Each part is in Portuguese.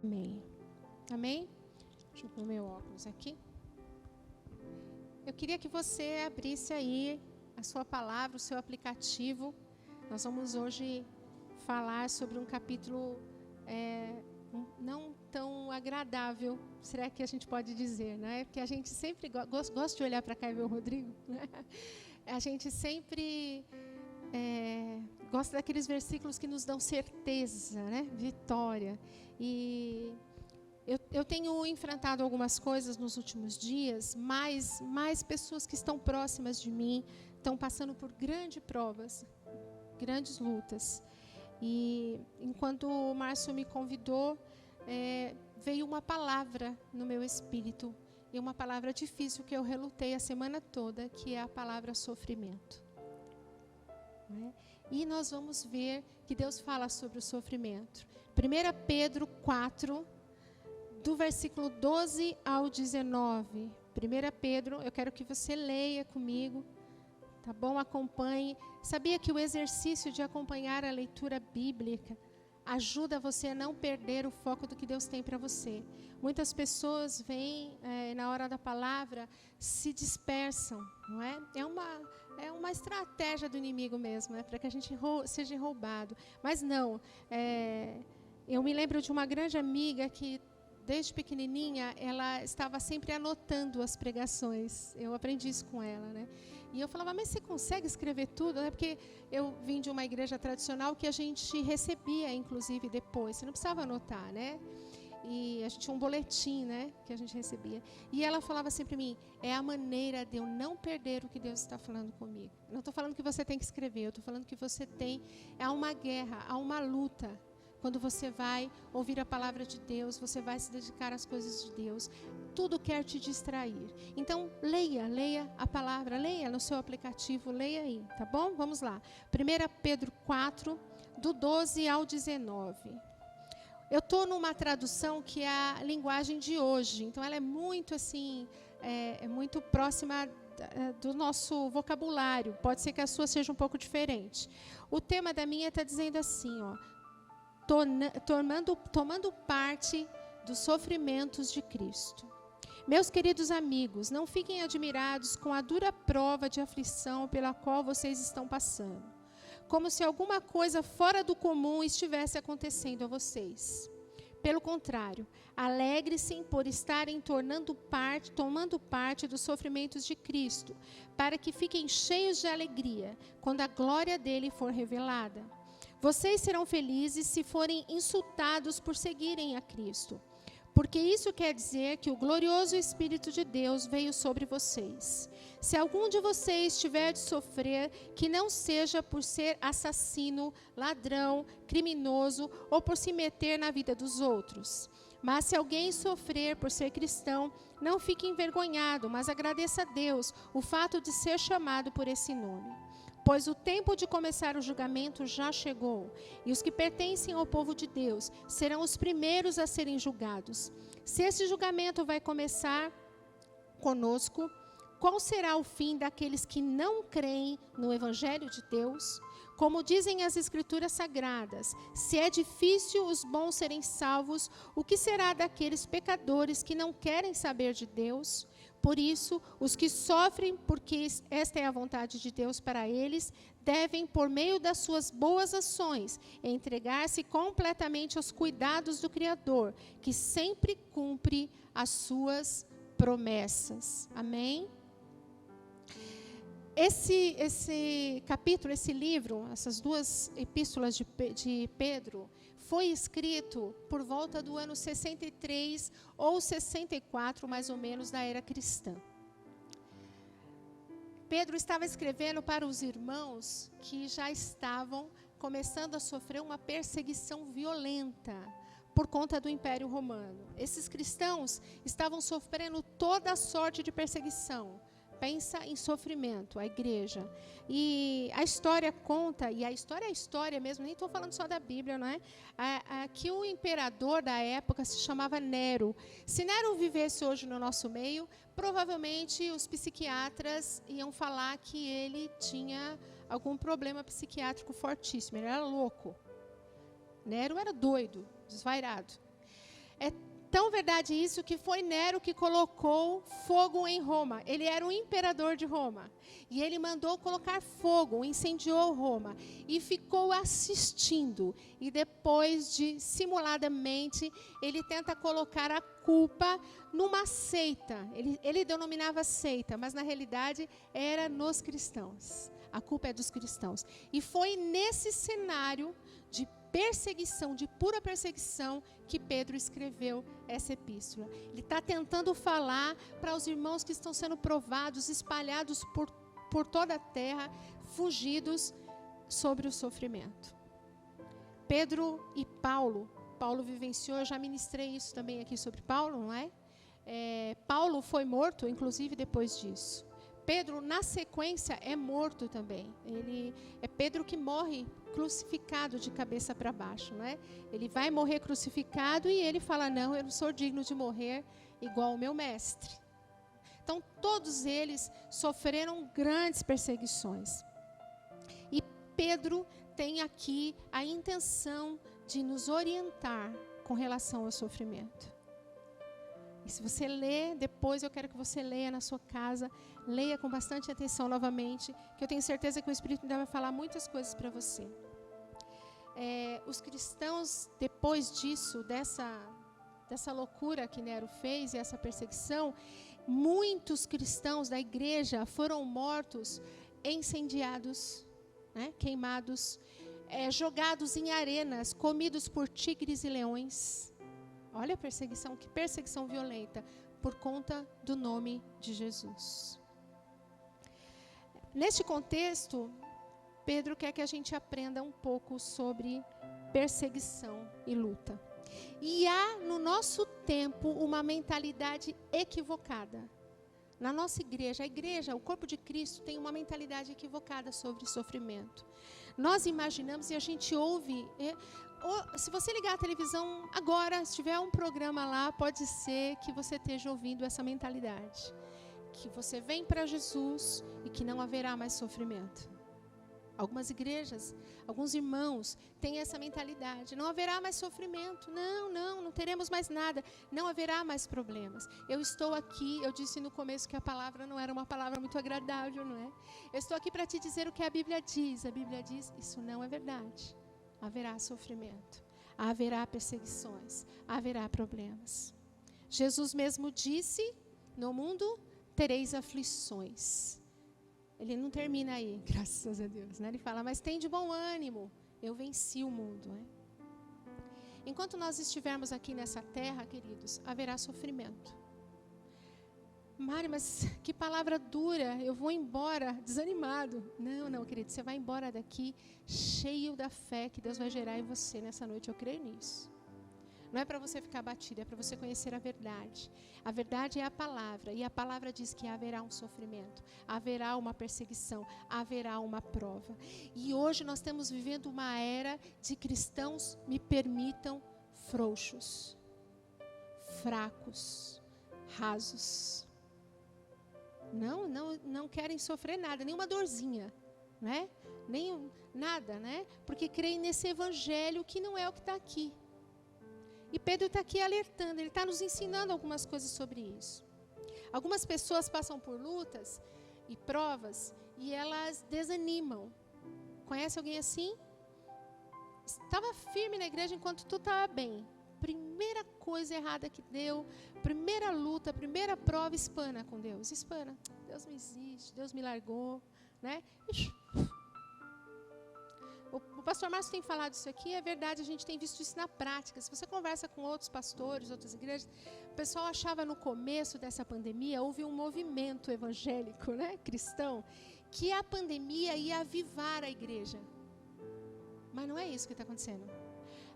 Amém. Amém? Deixa eu pôr meu óculos aqui. Eu queria que você abrisse aí a sua palavra, o seu aplicativo. Nós vamos hoje falar sobre um capítulo não tão agradável, será que a gente pode dizer, né? Porque a gente sempre gosta de olhar para cá e ver o Rodrigo, né? A gente sempre gosta daqueles versículos que nos dão certeza, né? Vitória. E eu tenho enfrentado algumas coisas nos últimos dias, mais pessoas que estão próximas de mim estão passando por grandes provas, grandes lutas. E enquanto o Márcio me convidou, veio uma palavra no meu espírito, e uma palavra difícil que eu relutei a semana toda, que é a palavra sofrimento. E nós vamos ver que Deus fala sobre o sofrimento. 1 Pedro 4, do versículo 12 ao 19. 1 Pedro, eu quero que você leia comigo. Tá bom? Acompanhe. Sabia que o exercício de acompanhar a leitura bíblica ajuda você a não perder o foco do que Deus tem para você. Muitas pessoas vêm na hora da palavra, se dispersam, não é? É uma estratégia do inimigo mesmo, para que a gente seja roubado. Mas não. Eu me lembro de uma grande amiga que, desde pequenininha, ela estava sempre anotando as pregações. Eu aprendi isso com ela, né? E eu falava, mas você consegue escrever tudo? Né? Porque eu vim de uma igreja tradicional que a gente recebia, inclusive, depois. Você não precisava anotar, né? E a gente tinha um boletim, né? Que a gente recebia. E ela falava sempre para mim, é a maneira de eu não perder o que Deus está falando comigo. Não estou falando que você tem que escrever, eu estou falando que você tem... Há uma guerra, há uma luta. Quando você vai ouvir a palavra de Deus, você vai se dedicar às coisas de Deus. Tudo quer te distrair. Então, leia a palavra, leia no seu aplicativo, leia aí, tá bom? Vamos lá. 1 Pedro 4, do 12 ao 19. Eu estou numa tradução que é a linguagem de hoje. Então, ela é muito assim, muito próxima do nosso vocabulário. Pode ser que a sua seja um pouco diferente. O tema da minha está dizendo assim, ó. Tomando parte dos sofrimentos de Cristo. Meus queridos amigos, não fiquem admirados com a dura prova de aflição pela qual vocês estão passando, como se alguma coisa fora do comum estivesse acontecendo a vocês. Pelo contrário, alegre-se por estarem tomando parte dos sofrimentos de Cristo, para que fiquem cheios de alegria quando a glória dele for revelada. Vocês serão felizes se forem insultados por seguirem a Cristo, porque isso quer dizer que o glorioso Espírito de Deus veio sobre vocês. Se algum de vocês tiver de sofrer, que não seja por ser assassino, ladrão, criminoso ou por se meter na vida dos outros. Mas se alguém sofrer por ser cristão, não fique envergonhado, mas agradeça a Deus o fato de ser chamado por esse nome. Pois o tempo de começar o julgamento já chegou, e os que pertencem ao povo de Deus serão os primeiros a serem julgados. Se esse julgamento vai começar conosco, qual será o fim daqueles que não creem no Evangelho de Deus? Como dizem as Escrituras Sagradas, se é difícil os bons serem salvos, o que será daqueles pecadores que não querem saber de Deus? Por isso, os que sofrem, porque esta é a vontade de Deus para eles, devem, por meio das suas boas ações, entregar-se completamente aos cuidados do Criador, que sempre cumpre as suas promessas. Amém? Esse capítulo, esse livro, essas duas epístolas de Pedro, foi escrito por volta do ano 63 ou 64, mais ou menos, da era cristã. Pedro estava escrevendo para os irmãos que já estavam começando a sofrer uma perseguição violenta por conta do Império Romano. Esses cristãos estavam sofrendo toda a sorte de perseguição. Pensa em sofrimento, a igreja. E a história conta, e a história é história mesmo, nem estou falando só da Bíblia, não é? Que o imperador da época se chamava Nero. Se Nero vivesse hoje no nosso meio, provavelmente os psiquiatras iam falar que ele tinha algum problema psiquiátrico fortíssimo, ele era louco. Nero era doido, desvairado. É tão verdade isso que foi Nero que colocou fogo em Roma. Ele era o imperador de Roma. E ele mandou colocar fogo, incendiou Roma. E ficou assistindo. E depois de, simuladamente, ele tenta colocar a culpa numa seita. Ele denominava seita, mas na realidade era nos cristãos. A culpa é dos cristãos. E foi nesse cenário de perseguição, de pura perseguição, que Pedro escreveu essa epístola. Ele está tentando falar para os irmãos que estão sendo provados, espalhados por toda a terra, fugidos sobre o sofrimento. Pedro e Paulo vivenciou, eu já ministrei isso também aqui sobre Paulo, não é? Paulo foi morto, inclusive, depois disso. Pedro, na sequência, é morto também. É Pedro que morre crucificado de cabeça para baixo, né? Ele vai morrer crucificado e ele fala, não, eu não sou digno de morrer igual o meu mestre. Então, todos eles sofreram grandes perseguições. E Pedro tem aqui a intenção de nos orientar com relação ao sofrimento. E se você ler, depois eu quero que você leia na sua casa, leia com bastante atenção novamente, que eu tenho certeza que o Espírito ainda vai falar muitas coisas para você. Os cristãos, depois disso, dessa loucura que Nero fez e essa perseguição, muitos cristãos da igreja foram mortos, incendiados, né, queimados, jogados em arenas, comidos por tigres e leões. Olha a perseguição, que perseguição violenta, por conta do nome de Jesus. Neste contexto, Pedro quer que a gente aprenda um pouco sobre perseguição e luta. E há no nosso tempo uma mentalidade equivocada. Na nossa igreja, a igreja, o corpo de Cristo, tem uma mentalidade equivocada sobre sofrimento. Nós imaginamos e a gente ouve... se você ligar a televisão agora, se tiver um programa lá, pode ser que você esteja ouvindo essa mentalidade. Que você vem para Jesus e que não haverá mais sofrimento. Algumas igrejas, alguns irmãos têm essa mentalidade. Não haverá mais sofrimento. Não teremos mais nada. Não haverá mais problemas. Eu estou aqui, eu disse no começo que a palavra não era uma palavra muito agradável, não é? Eu estou aqui para te dizer o que a Bíblia diz. A Bíblia diz, isso não é verdade. Haverá sofrimento, haverá perseguições, haverá problemas. Jesus mesmo disse, no mundo tereis aflições. Ele não termina aí, graças a Deus, né? Ele fala, mas tem de bom ânimo, eu venci o mundo. Né? Enquanto nós estivermos aqui nessa terra, queridos, haverá sofrimento. Mari, mas que palavra dura, eu vou embora desanimado. Não, querido, você vai embora daqui cheio da fé que Deus vai gerar em você nessa noite, eu creio nisso. Não é para você ficar abatido, é para você conhecer a verdade. A verdade é a palavra, e a palavra diz que haverá um sofrimento, haverá uma perseguição, haverá uma prova. E hoje nós estamos vivendo uma era de cristãos, me permitam, frouxos, fracos, rasos. Não querem sofrer nada, nenhuma dorzinha, né? Nada, né? Porque creem nesse evangelho que não é o que está aqui. E Pedro está aqui alertando, ele está nos ensinando algumas coisas sobre isso. Algumas pessoas passam por lutas e provas e elas desanimam. Conhece alguém assim? Estava firme na igreja enquanto tudo estava bem. Primeira coisa errada que deu, primeira luta, primeira prova, espana com Deus. Espana. Deus não existe, Deus me largou, né? O pastor Márcio tem falado isso aqui, é verdade, a gente tem visto isso na prática. Se você conversa com outros pastores, outras igrejas, o pessoal achava no começo dessa pandemia, houve um movimento evangélico, né, cristão, que a pandemia ia avivar a igreja. Mas não é isso que está acontecendo.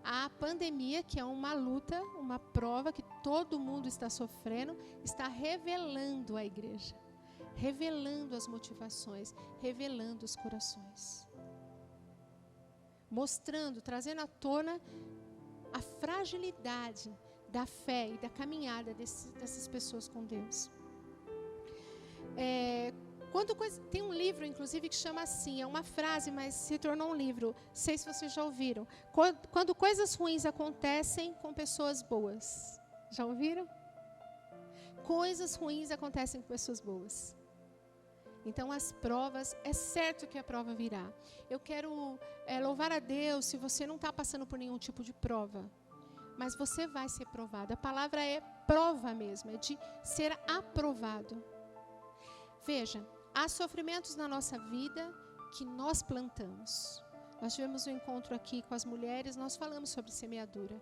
A pandemia, que é uma luta, uma prova que todo mundo está sofrendo, está revelando a igreja, revelando as motivações, revelando os corações. Mostrando, trazendo à tona a fragilidade da fé e da caminhada dessas pessoas com Deus. Tem um livro, inclusive, que chama assim, é uma frase, mas se tornou um livro. Não sei se vocês já ouviram. Quando coisas ruins acontecem com pessoas boas. Já ouviram? Coisas ruins acontecem com pessoas boas. Então, as provas, é certo que a prova virá. Eu quero louvar a Deus se você não está passando por nenhum tipo de prova. Mas você vai ser provado. A palavra é prova mesmo, é de ser aprovado. Veja, há sofrimentos na nossa vida que nós plantamos. Nós tivemos um encontro aqui com as mulheres, nós falamos sobre semeadura.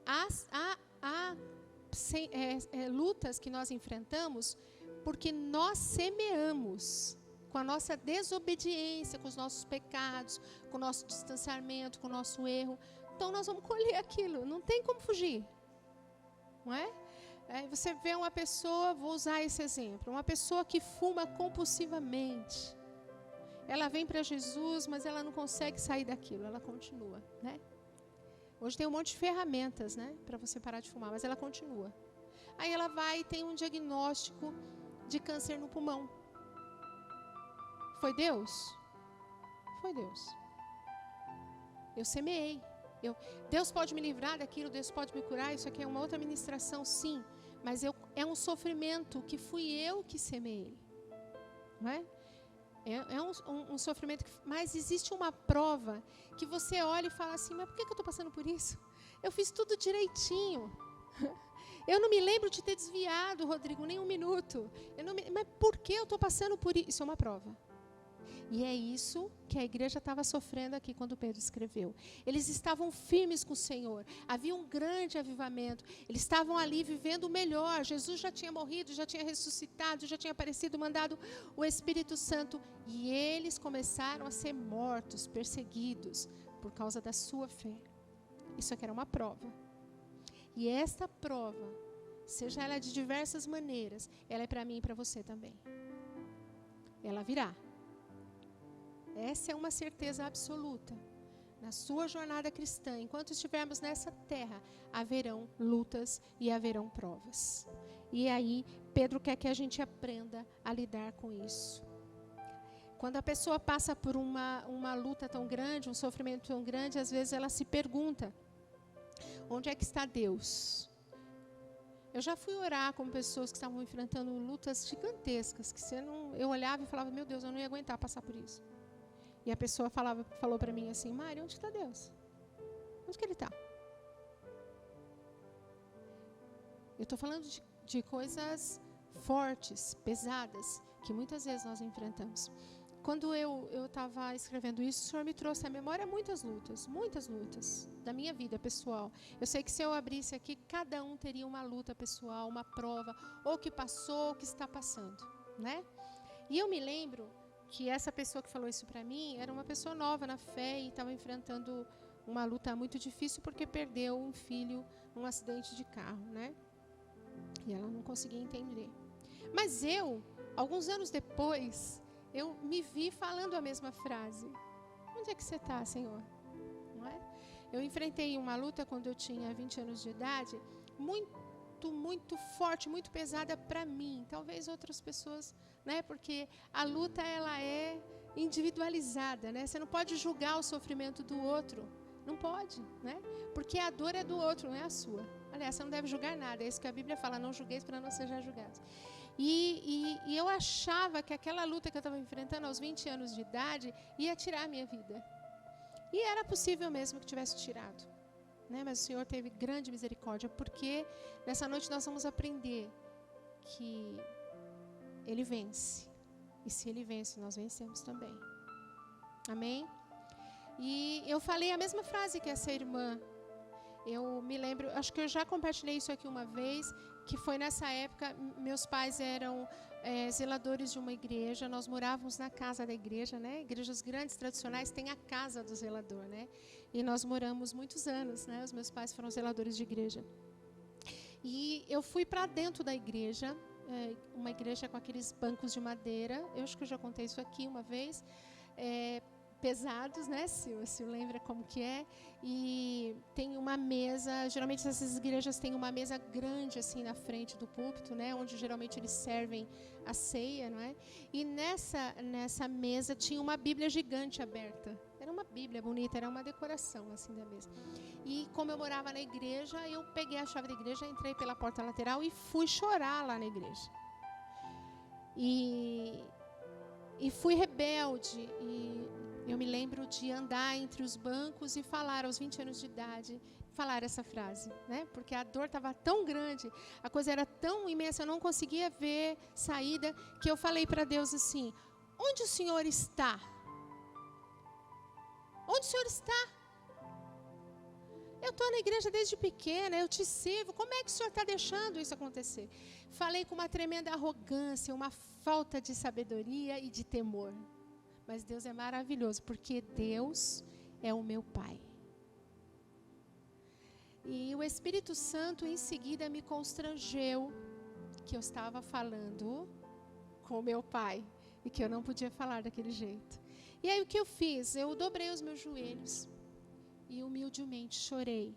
Há lutas que nós enfrentamos porque nós semeamos com a nossa desobediência, com os nossos pecados, com o nosso distanciamento, com o nosso erro. Então nós vamos colher aquilo, não tem como fugir, não é? Você vê uma pessoa, vou usar esse exemplo, uma pessoa que fuma compulsivamente. Ela vem para Jesus, mas ela não consegue sair daquilo, ela continua, né? Hoje tem um monte de ferramentas, né, para você parar de fumar, mas ela continua. Aí ela vai e tem um diagnóstico de câncer no pulmão. Foi Deus? Foi Deus. Eu semeei. Deus pode me livrar daquilo, Deus pode me curar, isso aqui é uma outra ministração, sim. Mas é um sofrimento que fui eu que semeei. Não é? É um sofrimento, mas existe uma prova que você olha e fala assim, mas por que eu estou passando por isso? Eu fiz tudo direitinho. Eu não me lembro de ter desviado, Rodrigo, nem um minuto. Mas por que eu estou passando por isso? Isso é uma prova. E é isso que a igreja estava sofrendo aqui quando Pedro escreveu. Eles estavam firmes com o Senhor. Havia um grande avivamento. Eles estavam ali vivendo o melhor. Jesus já tinha morrido, já tinha ressuscitado, já tinha aparecido, mandado o Espírito Santo. E eles começaram a ser mortos, perseguidos, por causa da sua fé. Isso aqui era uma prova. E esta prova, seja ela de diversas maneiras, ela é para mim e para você também. Ela virá. Essa é uma certeza absoluta. Na sua jornada cristã, enquanto estivermos nessa terra, haverão lutas e haverão provas. E aí, Pedro quer que a gente aprenda a lidar com isso. Quando a pessoa passa por uma luta tão grande, um sofrimento tão grande, às vezes ela se pergunta, onde é que está Deus? Eu já fui orar com pessoas que estavam enfrentando lutas gigantescas, que eu olhava e falava, meu Deus, eu não ia aguentar passar por isso. E a pessoa falou para mim assim, Mari, onde está Deus? Onde que Ele está? Eu estou falando de coisas fortes, pesadas, que muitas vezes nós enfrentamos. Quando eu estava escrevendo isso, o Senhor me trouxe à memória muitas lutas da minha vida pessoal. Eu sei que se eu abrisse aqui, cada um teria uma luta pessoal, uma prova, ou que passou, ou que está passando, né? E eu me lembro que essa pessoa que falou isso para mim era uma pessoa nova na fé e estava enfrentando uma luta muito difícil porque perdeu um filho num acidente de carro, né? E ela não conseguia entender. Mas alguns anos depois, eu me vi falando a mesma frase. Onde é que você está, Senhor? Não é? Eu enfrentei uma luta quando eu tinha 20 anos de idade, muito forte, muito pesada para mim. Talvez outras pessoas, né? Porque a luta ela é individualizada, né? Você não pode julgar o sofrimento do outro, não pode, né? Porque a dor é do outro, não é a sua. Aliás, você não deve julgar nada. É isso que a Bíblia fala: não julgueis para não sejam julgados. E eu achava que aquela luta que eu estava enfrentando aos 20 anos de idade ia tirar a minha vida. E era possível mesmo que tivesse tirado. Né? Mas o Senhor teve grande misericórdia, porque nessa noite nós vamos aprender que Ele vence. E se Ele vence, nós vencemos também. Amém? E eu falei a mesma frase que essa irmã. Eu me lembro, acho que eu já compartilhei isso aqui uma vez, que foi nessa época, meus pais eram zeladores de uma igreja, nós morávamos na casa da igreja, né? Igrejas grandes, tradicionais, tem a casa do zelador, né? E nós moramos muitos anos, né? Os meus pais foram zeladores de igreja. E eu fui para dentro da igreja, uma igreja com aqueles bancos de madeira, eu acho que eu já contei isso aqui uma vez, pesados, né? Se lembra como que é. E tem uma mesa, geralmente essas igrejas têm uma mesa grande assim na frente do púlpito, né? Onde geralmente eles servem a ceia, não é? E nessa mesa tinha uma Bíblia gigante aberta. Era uma Bíblia bonita, era uma decoração assim da mesa. E como eu morava na igreja, eu peguei a chave da igreja, entrei pela porta lateral e fui chorar lá na igreja. E fui rebelde, e eu me lembro de andar entre os bancos e falar aos 20 anos de idade, falar essa frase, né? Porque a dor estava tão grande, a coisa era tão imensa, eu não conseguia ver saída, que eu falei para Deus assim: onde o Senhor está? Onde o Senhor está? Eu estou na igreja desde pequena, eu te sirvo, como é que o Senhor está deixando isso acontecer? Falei com uma tremenda arrogância, uma falta de sabedoria e de temor. Mas Deus é maravilhoso, porque Deus é o meu Pai. E o Espírito Santo em seguida me constrangeu que eu estava falando com o meu Pai e que eu não podia falar daquele jeito. E aí o que eu fiz? Eu dobrei os meus joelhos e humildemente chorei.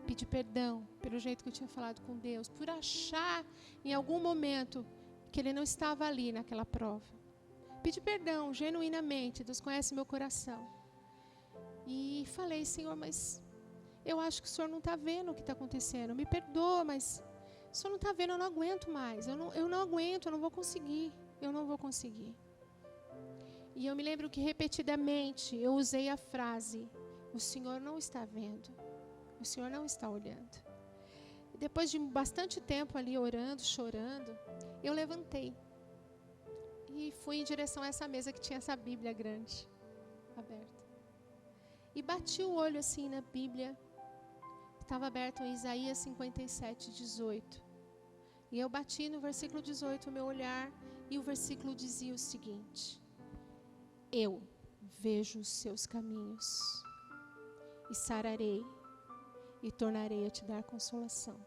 Pedi perdão pelo jeito que eu tinha falado com Deus, por achar em algum momento que Ele não estava ali naquela prova. Pedi perdão genuinamente, Deus conhece meu coração. E falei: Senhor, mas eu acho que o Senhor não está vendo o que está acontecendo. Me perdoa, mas o Senhor não está vendo, eu não aguento mais. Eu não aguento, eu não vou conseguir. Eu não vou conseguir. E eu me lembro que repetidamente eu usei a frase: o Senhor não está vendo. O Senhor não está olhando. E depois de bastante tempo ali orando, chorando, eu levantei. E fui em direção a essa mesa que tinha essa Bíblia grande, aberta. E bati o olho assim na Bíblia. Estava aberto em Isaías 57, 18. E eu bati no versículo 18 o meu olhar, e o versículo dizia o seguinte: eu vejo os seus caminhos, e sararei, e tornarei a te dar consolação.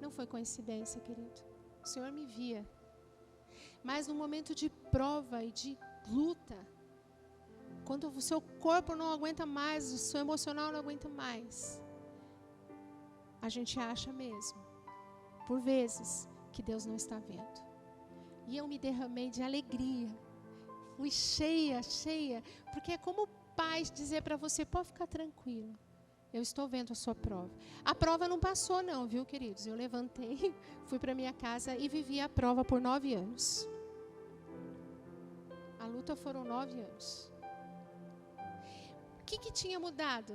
Não foi coincidência, querido. O Senhor me via. Mas no momento de prova e de luta, quando o seu corpo não aguenta mais, o seu emocional não aguenta mais, a gente acha mesmo, por vezes, que Deus não está vendo. E eu me derramei de alegria. Fui cheia, porque é como o Pai dizer para você: pode ficar tranquilo, eu estou vendo a sua prova. A prova não passou não, viu, queridos? Eu levantei, fui para minha casa e vivi a prova por 9 anos. A luta foram 9 anos. O que tinha mudado?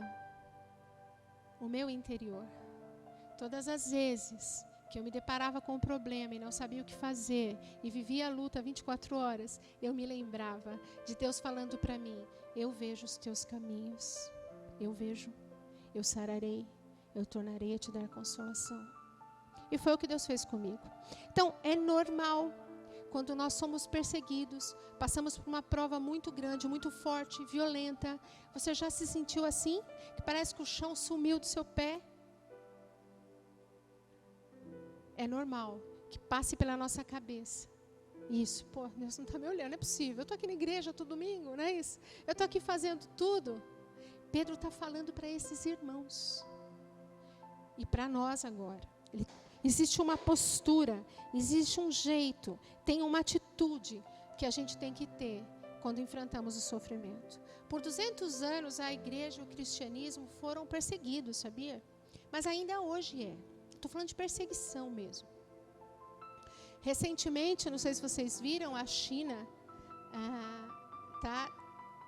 O meu interior. Todas as vezes que eu me deparava com um problema e não sabia o que fazer, e vivia a luta 24 horas, eu me lembrava de Deus falando para mim: eu vejo os teus caminhos, eu vejo, eu sararei, eu tornarei a te dar consolação. E foi o que Deus fez comigo. Então, é normal, quando nós somos perseguidos, passamos por uma prova muito grande, muito forte, violenta. Você já se sentiu assim? Que parece que o chão sumiu do seu pé? É normal que passe pela nossa cabeça isso. Pô, Deus não está me olhando, não é possível. Eu estou aqui na igreja todo domingo, não é isso? Eu estou aqui fazendo tudo. Pedro está falando para esses irmãos. E para nós agora. Existe uma postura, existe um jeito, tem uma atitude que a gente tem que ter quando enfrentamos o sofrimento. Por 200 anos a igreja e o cristianismo foram perseguidos, sabia? Mas ainda hoje é. Estou falando de perseguição mesmo. Recentemente, não sei se vocês viram, a China está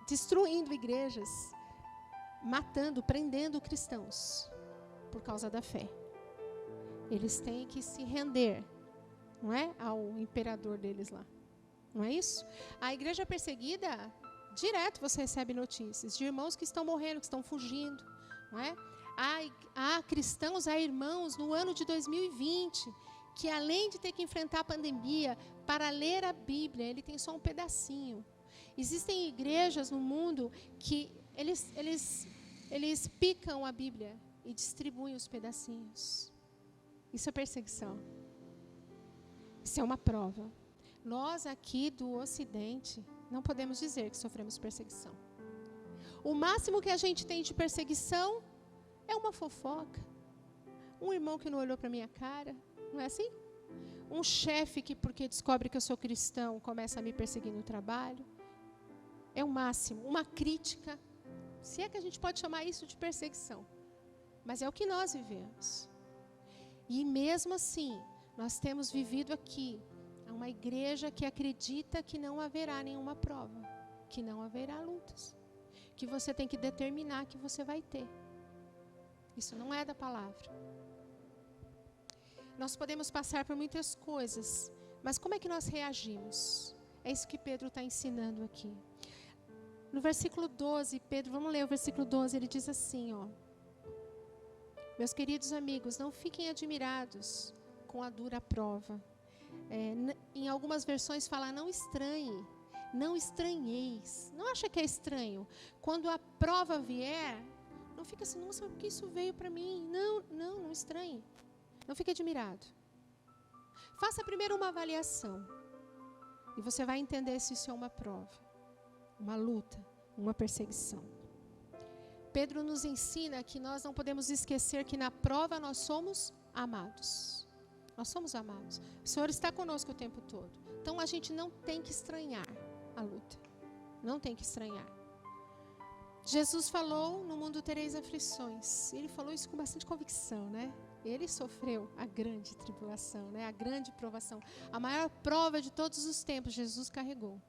destruindo igrejas, matando, prendendo cristãos por causa da fé. Eles têm que se render, não é, ao imperador deles lá. Não é isso? A igreja perseguida, direto você recebe notícias de irmãos que estão morrendo, que estão fugindo, não é? Há cristãos, há irmãos no ano de 2020 que, além de ter que enfrentar a pandemia, para ler a Bíblia, ele tem só um pedacinho. Existem igrejas no mundo que eles picam a Bíblia e distribuem os pedacinhos. Isso é perseguição. Isso é uma prova. Nós aqui do Ocidente, não podemos dizer que sofremos perseguição. O máximo que a gente tem de perseguição é uma fofoca. Um irmão que não olhou para minha cara, não é assim? Um chefe que, porque descobre que eu sou cristão, começa a me perseguir no trabalho. É o máximo. Uma crítica, se é que a gente pode chamar isso de perseguição. Mas é o que nós vivemos. E mesmo assim, nós temos vivido aqui uma igreja que acredita que não haverá nenhuma prova, que não haverá lutas, que você tem que determinar que você vai ter. Isso não é da palavra. Nós podemos passar por muitas coisas, mas como é que nós reagimos? É isso que Pedro está ensinando aqui. No versículo 12, Pedro, vamos ler o versículo 12, ele diz assim, ó. Meus queridos amigos, não fiquem admirados com a dura prova. Em algumas versões fala, não estranhe, não estranheis. Não acha que é estranho? Quando a prova vier, não fica assim, nossa, por que isso veio para mim? Não estranhe. Não fique admirado. Faça primeiro uma avaliação. E você vai entender se isso é uma prova, uma luta, uma perseguição. Pedro nos ensina que nós não podemos esquecer que na prova nós somos amados. Nós somos amados. O Senhor está conosco o tempo todo. Então a gente não tem que estranhar a luta. Não tem que estranhar. Jesus falou, no mundo tereis aflições. Ele falou isso com bastante convicção, né? Ele sofreu a grande tribulação, né? A grande provação. A maior prova de todos os tempos, Jesus carregou.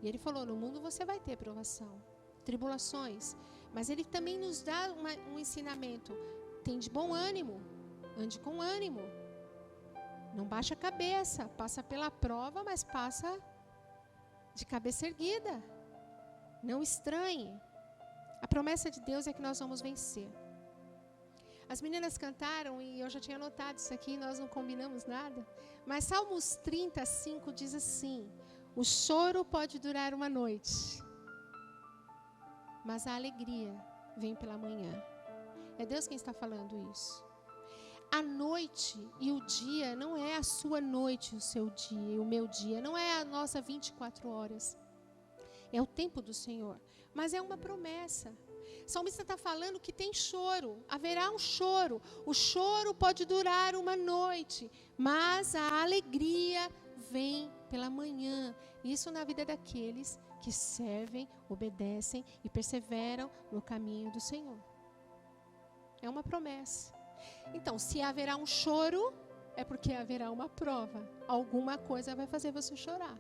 E ele falou, no mundo você vai ter provação, tribulações. Mas ele também nos dá um ensinamento. Tem de bom ânimo, ande com ânimo. Não baixa a cabeça, passa pela prova, mas passa de cabeça erguida. Não estranhe. A promessa de Deus é que nós vamos vencer. As meninas cantaram, e eu já tinha notado isso aqui, nós não combinamos nada. Mas Salmos 35 diz assim, o choro pode durar uma noite, mas a alegria vem pela manhã. É Deus quem está falando isso. A noite e o dia não é a sua noite, o seu dia e o meu dia. Não é a nossa 24 horas. É o tempo do Senhor. Mas é uma promessa. O salmista está falando que tem choro. Haverá um choro. O choro pode durar uma noite, mas a alegria vem pela manhã. Isso na vida daqueles que servem, obedecem e perseveram no caminho do Senhor. É uma promessa. Então, se haverá um choro, é porque haverá uma prova. Alguma coisa vai fazer você chorar.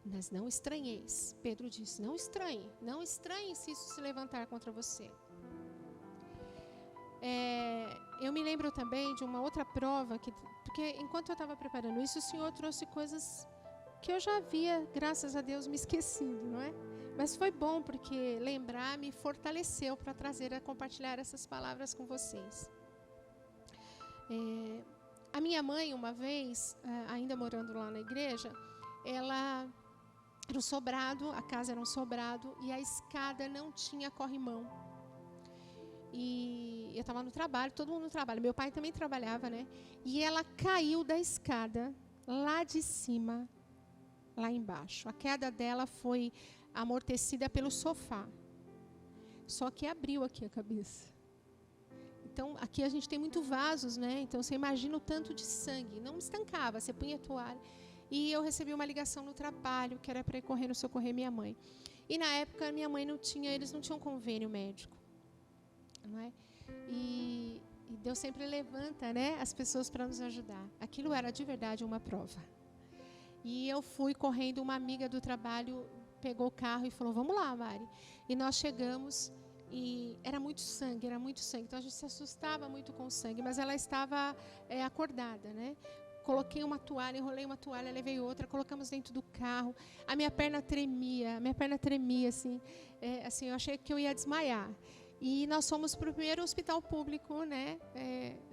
Mas não estranheis. Pedro disse, não estranhe se isso se levantar contra você. Eu me lembro também de uma outra prova, porque enquanto eu estava preparando isso, o Senhor trouxe coisas que eu já havia, graças a Deus, me esquecido, não é? Mas foi bom, porque lembrar me fortaleceu para compartilhar essas palavras com vocês. A minha mãe, uma vez, ainda morando lá na igreja, ela era um sobrado, a casa era um sobrado, e a escada não tinha corrimão. E eu estava no trabalho, todo mundo no trabalho, meu pai também trabalhava, né? E ela caiu da escada, lá de cima, lá embaixo. A queda dela foi amortecida pelo sofá. Só que abriu aqui a cabeça. Então, aqui a gente tem muito vasos, né? Então, você imagina o tanto de sangue. Não estancava, você punha a toalha. E eu recebi uma ligação no trabalho, que era para ir correndo socorrer minha mãe. E na época, minha mãe eles não tinham convênio médico. Não é? E Deus sempre levanta, né, as pessoas para nos ajudar. Aquilo era de verdade uma prova. E eu fui correndo, uma amiga do trabalho pegou o carro e falou, vamos lá, Mari. E nós chegamos e era muito sangue. Então a gente se assustava muito com o sangue, mas ela estava acordada, né? Coloquei uma toalha, enrolei uma toalha, levei outra, colocamos dentro do carro. A minha perna tremia assim, eu achei que eu ia desmaiar. E nós fomos para o primeiro hospital público, né,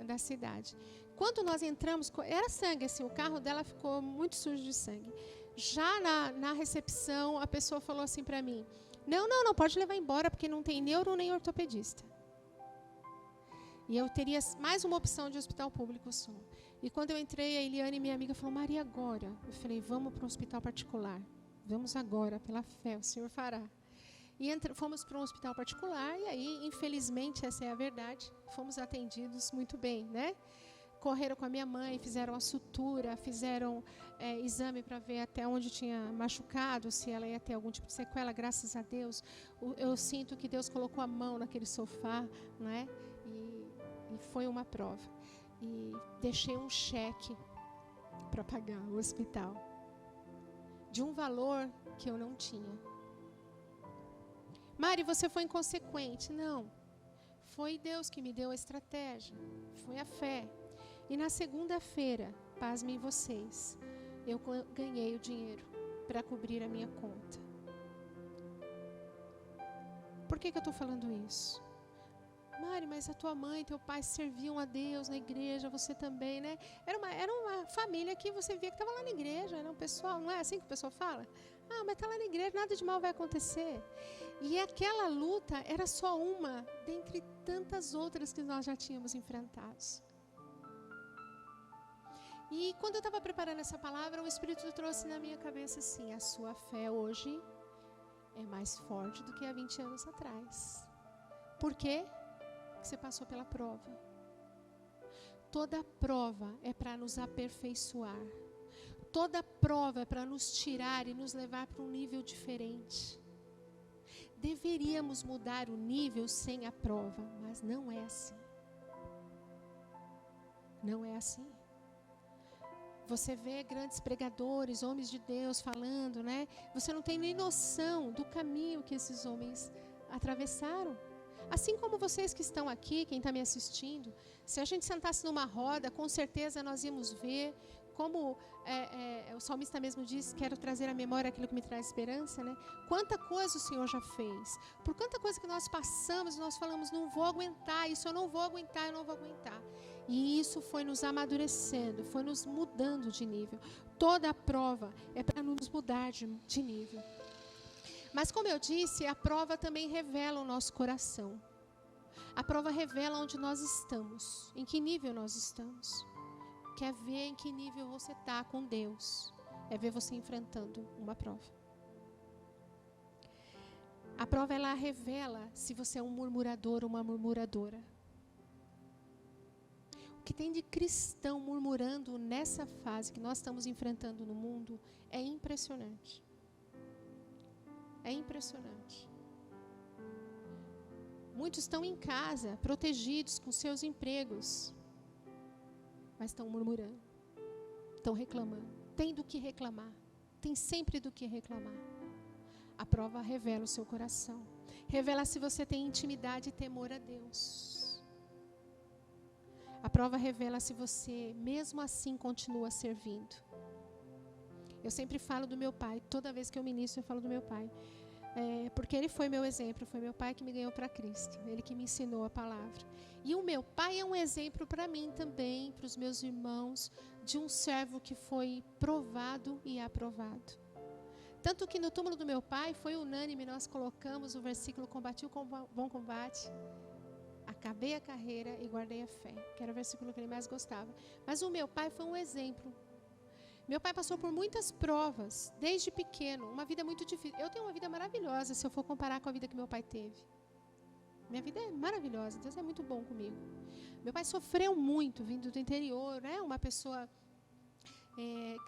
da cidade. Quando nós entramos, era sangue, assim, o carro dela ficou muito sujo de sangue. Já na recepção, a pessoa falou assim para mim, não pode levar embora, porque não tem neuro nem ortopedista. E eu teria mais uma opção de hospital público só. E quando eu entrei, a Eliane, minha amiga, falou, Maria, agora? Eu falei, vamos para um hospital particular. Vamos agora, pela fé, o Senhor fará. E fomos para um hospital particular, e aí, infelizmente, essa é a verdade, fomos atendidos muito bem, né? Correram com a minha mãe, fizeram a sutura, fizeram exame para ver até onde tinha machucado, se ela ia ter algum tipo de sequela. Graças a Deus, eu sinto que Deus colocou a mão naquele sofá, né? E foi uma prova. E deixei um cheque para pagar o hospital, de um valor que eu não tinha. Mari, você foi inconsequente. Não, foi Deus que me deu a estratégia, foi a fé. E na segunda-feira, pasmem vocês, eu ganhei o dinheiro para cobrir a minha conta. Por que eu estou falando isso? Mari, mas a tua mãe e teu pai serviam a Deus na igreja, você também, né? Era uma família que você via que estava lá na igreja, era um pessoal, não é assim que o pessoal fala? Ah, mas está lá na igreja, nada de mal vai acontecer. E aquela luta era só uma dentre tantas outras que nós já tínhamos enfrentados. E quando eu estava preparando essa palavra, o Espírito trouxe na minha cabeça assim, a sua fé hoje é mais forte do que há 20 anos atrás. Por quê? Porque você passou pela prova. Toda prova é para nos aperfeiçoar. Toda prova é para nos tirar e nos levar para um nível diferente. Deveríamos mudar o nível sem a prova, mas não é assim. Não é assim. Você vê grandes pregadores, homens de Deus falando, né? Você não tem nem noção do caminho que esses homens atravessaram. Assim como vocês que estão aqui, quem está me assistindo, se a gente sentasse numa roda, com certeza nós íamos ver como o salmista mesmo diz, quero trazer à memória aquilo que me traz esperança, né? Quanta coisa o Senhor já fez. Por quanta coisa que nós passamos, nós falamos, não vou aguentar, isso eu não vou aguentar, eu não vou aguentar. E isso foi nos amadurecendo, foi nos mudando de nível. Toda a prova é para nos mudar de nível. Mas como eu disse, a prova também revela o nosso coração. A prova revela onde nós estamos, em que nível nós estamos. Quer ver em que nível você está com Deus. É ver você enfrentando uma prova. A prova, ela revela se você é um murmurador ou uma murmuradora. O que tem de cristão murmurando nessa fase que nós estamos enfrentando no mundo é impressionante. É impressionante. Muitos estão em casa, protegidos com seus empregos, mas estão murmurando, estão reclamando. Tem do que reclamar, tem sempre do que reclamar. A prova revela o seu coração, revela se você tem intimidade e temor a Deus. A prova revela se você, mesmo assim, continua servindo. Eu sempre falo do meu pai, toda vez que eu ministro, eu falo do meu pai. Porque ele foi meu exemplo, foi meu pai que me ganhou para Cristo, ele que me ensinou a palavra. E o meu pai é um exemplo para mim também, para os meus irmãos, de um servo que foi provado e aprovado. Tanto que no túmulo do meu pai foi unânime, nós colocamos o versículo, combati o bom combate, acabei a carreira e guardei a fé, que era o versículo que ele mais gostava. Mas o meu pai foi um exemplo. Meu pai passou por muitas provas, desde pequeno, uma vida muito difícil. Eu tenho uma vida maravilhosa, se eu for comparar com a vida que meu pai teve. Minha vida é maravilhosa, Deus é muito bom comigo. Meu pai sofreu muito, vindo do interior, né? Uma pessoa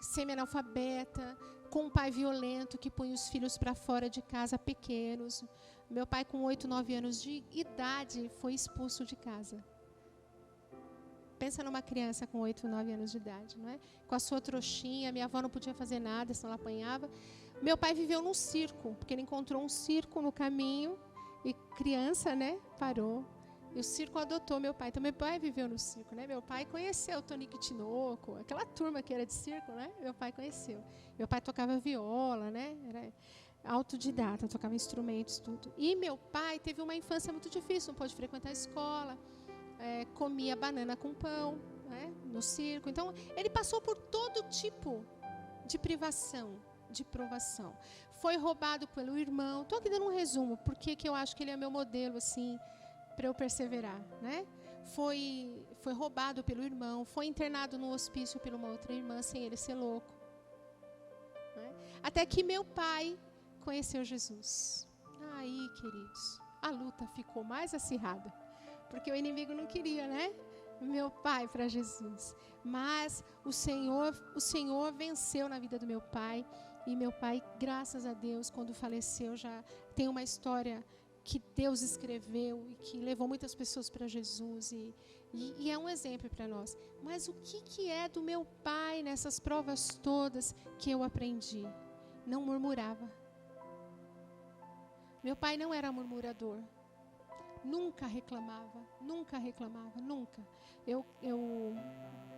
semi-analfabeta, com um pai violento, que punha os filhos para fora de casa pequenos. Meu pai, com 8, 9 anos de idade, foi expulso de casa. Pensa numa criança com 8, 9 anos de idade, não é? Com a sua trouxinha, minha avó não podia fazer nada, senão ela apanhava. Meu pai viveu num circo, porque ele encontrou um circo no caminho e criança, né, parou. E o circo adotou meu pai. Então, meu pai viveu no circo, né? Meu pai conheceu o Tonico Tinoco, aquela turma que era de circo, né? Meu pai conheceu. Meu pai tocava viola, né? Era autodidata, tocava instrumentos, tudo. E meu pai teve uma infância muito difícil, não pôde frequentar a escola. Comia banana com pão, né, no circo. Então, ele passou por todo tipo de privação, de provação. Foi roubado pelo irmão. Estou aqui dando um resumo, porque que eu acho que ele é meu modelo, assim, para eu perseverar, né? foi roubado pelo irmão, foi internado no hospício por uma outra irmã, sem ele ser louco. Né? Até que meu pai conheceu Jesus. Aí, queridos, a luta ficou mais acirrada, porque o inimigo não queria, né? Meu pai para Jesus. Mas o Senhor venceu na vida do meu pai. E meu pai, graças a Deus, quando faleceu, já tem uma história que Deus escreveu e que levou muitas pessoas para Jesus. E é um exemplo para nós. Mas o que é do meu pai nessas provas todas que eu aprendi? Não murmurava. Meu pai não era murmurador. Nunca reclamava, nunca. Eu,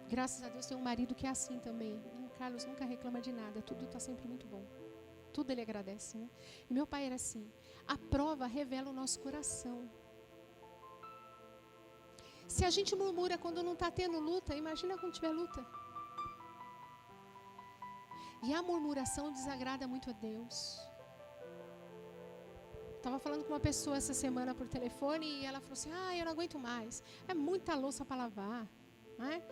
graças a Deus, tenho um marido que é assim também. O Carlos nunca reclama de nada, tudo está sempre muito bom. Tudo ele agradece, né? E meu pai era assim. A prova revela o nosso coração. Se a gente murmura quando não está tendo luta, imagina quando tiver luta. E a murmuração desagrada muito a Deus. Estava falando com uma pessoa essa semana por telefone e ela falou assim, eu não aguento mais. É muita louça para lavar. Né?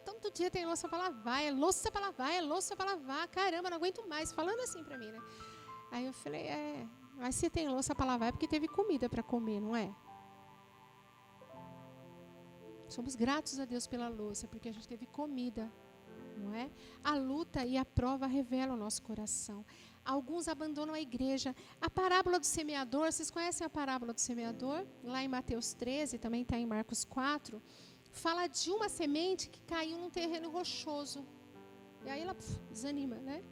Todo dia tem louça para lavar, é louça para lavar. Caramba, não aguento mais. Falando assim para mim, né? Aí eu falei, mas se tem louça para lavar é porque teve comida para comer, não é? Somos gratos a Deus pela louça, porque a gente teve comida, não é? A luta e a prova revelam o nosso coração. Alguns abandonam a igreja. A parábola do semeador, vocês conhecem a parábola do semeador? Lá em Mateus 13, também está em Marcos 4, fala de uma semente que caiu num terreno rochoso. E aí ela desanima, né?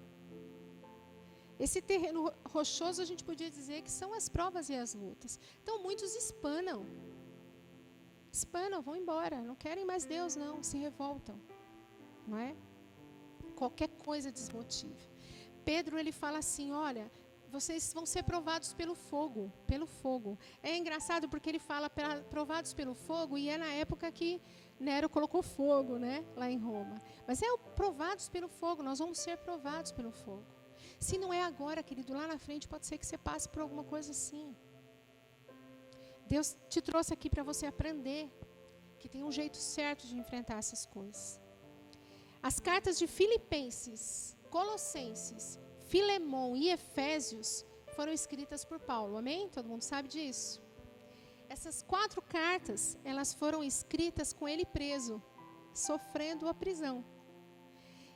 Esse terreno rochoso a gente podia dizer que são as provas e as lutas. Então muitos espanam, vão embora, não querem mais Deus não, se revoltam, não é? Qualquer coisa desmotiva. Pedro, ele fala assim, olha, vocês vão ser provados pelo fogo. É engraçado porque ele fala provados pelo fogo e é na época que Nero colocou fogo, né, lá em Roma. Mas provados pelo fogo, nós vamos ser provados pelo fogo. Se não é agora, querido, lá na frente pode ser que você passe por alguma coisa assim. Deus te trouxe aqui para você aprender que tem um jeito certo de enfrentar essas coisas. As cartas de Filipenses, Colossenses, Filemon e Efésios foram escritas por Paulo, amém? Todo mundo sabe disso? Essas 4 cartas, elas foram escritas com ele preso, sofrendo a prisão.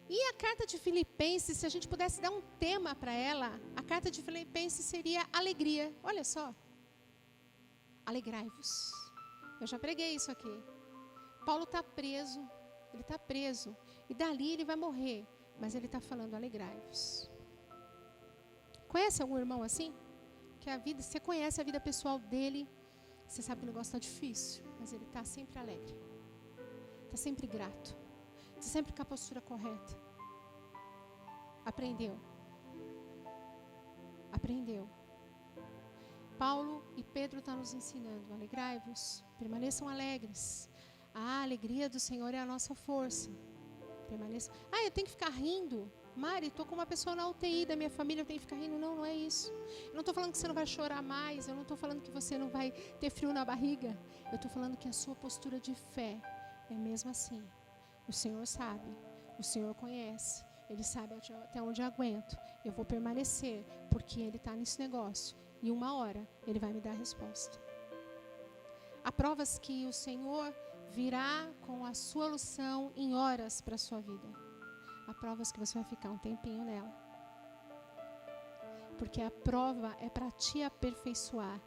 E a carta de Filipenses, se a gente pudesse dar um tema para ela, a carta de Filipenses seria alegria. Olha só, alegrai-vos. Eu já preguei isso aqui. Paulo está preso, ele está preso, e dali ele vai morrer. Mas ele está falando, alegrai-vos. Conhece algum irmão assim? Que a vida, você conhece a vida pessoal dele, você sabe que o negócio está difícil, mas ele está sempre alegre. Está sempre grato. Está sempre com a postura correta. Aprendeu. Paulo e Pedro estão nos ensinando, alegrai-vos, permaneçam alegres. A alegria do Senhor é a nossa força. Permaneça. Eu tenho que ficar rindo. Mari, estou com uma pessoa na UTI da minha família, eu tenho que ficar rindo. Não, não é isso. Eu não estou falando que você não vai chorar mais, eu não estou falando que você não vai ter frio na barriga. Eu estou falando que a sua postura de fé é mesmo assim. O Senhor sabe, o Senhor conhece, Ele sabe até onde eu aguento. Eu vou permanecer, porque Ele está nesse negócio. E uma hora, Ele vai me dar a resposta. Há provas que o Senhor virá com a solução em horas para a sua vida. Há provas que você vai ficar um tempinho nela. Porque a prova é para te aperfeiçoar.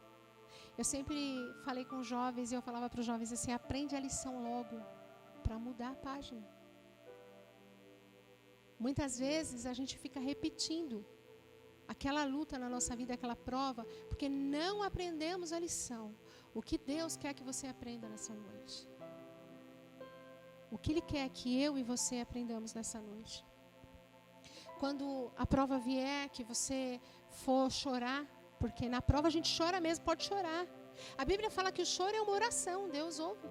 Eu sempre falei com os jovens e eu falava para os jovens assim, aprende a lição logo, para mudar a página. Muitas vezes a gente fica repetindo aquela luta na nossa vida, aquela prova, porque não aprendemos a lição. O que Deus quer que você aprenda nessa noite? O que Ele quer que eu e você aprendamos nessa noite? Quando a prova vier, que você for chorar, porque na prova a gente chora mesmo, pode chorar. A Bíblia fala que o choro é uma oração, Deus ouve.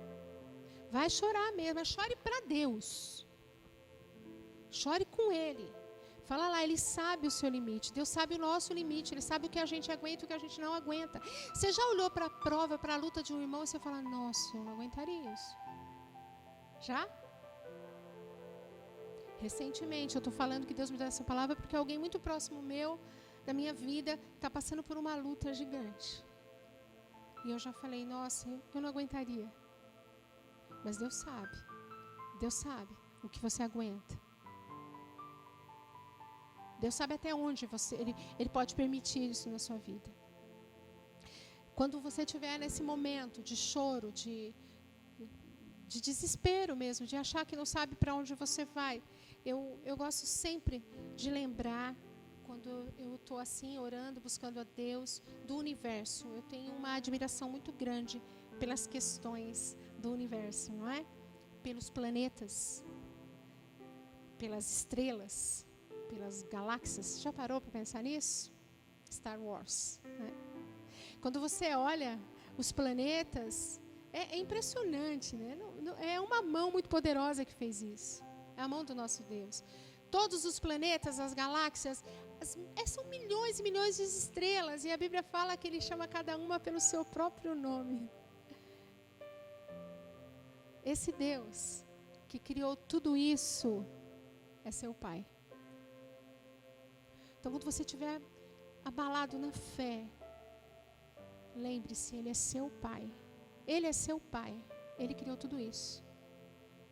Vai chorar mesmo, mas chore para Deus. Chore com Ele. Fala lá, Ele sabe o seu limite. Deus sabe o nosso limite. Ele sabe o que a gente aguenta e o que a gente não aguenta. Você já olhou para a prova, para a luta de um irmão e você fala, nossa, eu não aguentaria isso. Já? Recentemente, eu estou falando que Deus me deu essa palavra porque alguém muito próximo meu, da minha vida, está passando por uma luta gigante. E eu já falei, nossa, eu não aguentaria. Mas Deus sabe o que você aguenta. Deus sabe até onde Ele pode permitir isso na sua vida. Quando você estiver nesse momento de choro, de desespero mesmo, de achar que não sabe para onde você vai, eu gosto sempre de lembrar, quando eu estou assim, orando, buscando a Deus, do universo. Eu tenho uma admiração muito grande pelas questões do universo, não é? Pelos planetas, pelas estrelas, pelas galáxias. Já parou para pensar nisso? Star Wars, né? Quando você olha os planetas, é impressionante, né? É uma mão muito poderosa que fez isso. É a mão do nosso Deus. Todos os planetas, as galáxias, são milhões e milhões de estrelas. E a Bíblia fala que Ele chama cada uma pelo seu próprio nome. Esse Deus que criou tudo isso é seu Pai. Então, quando você estiver abalado na fé, lembre-se, Ele é seu Pai. Ele é seu Pai. Ele criou tudo isso.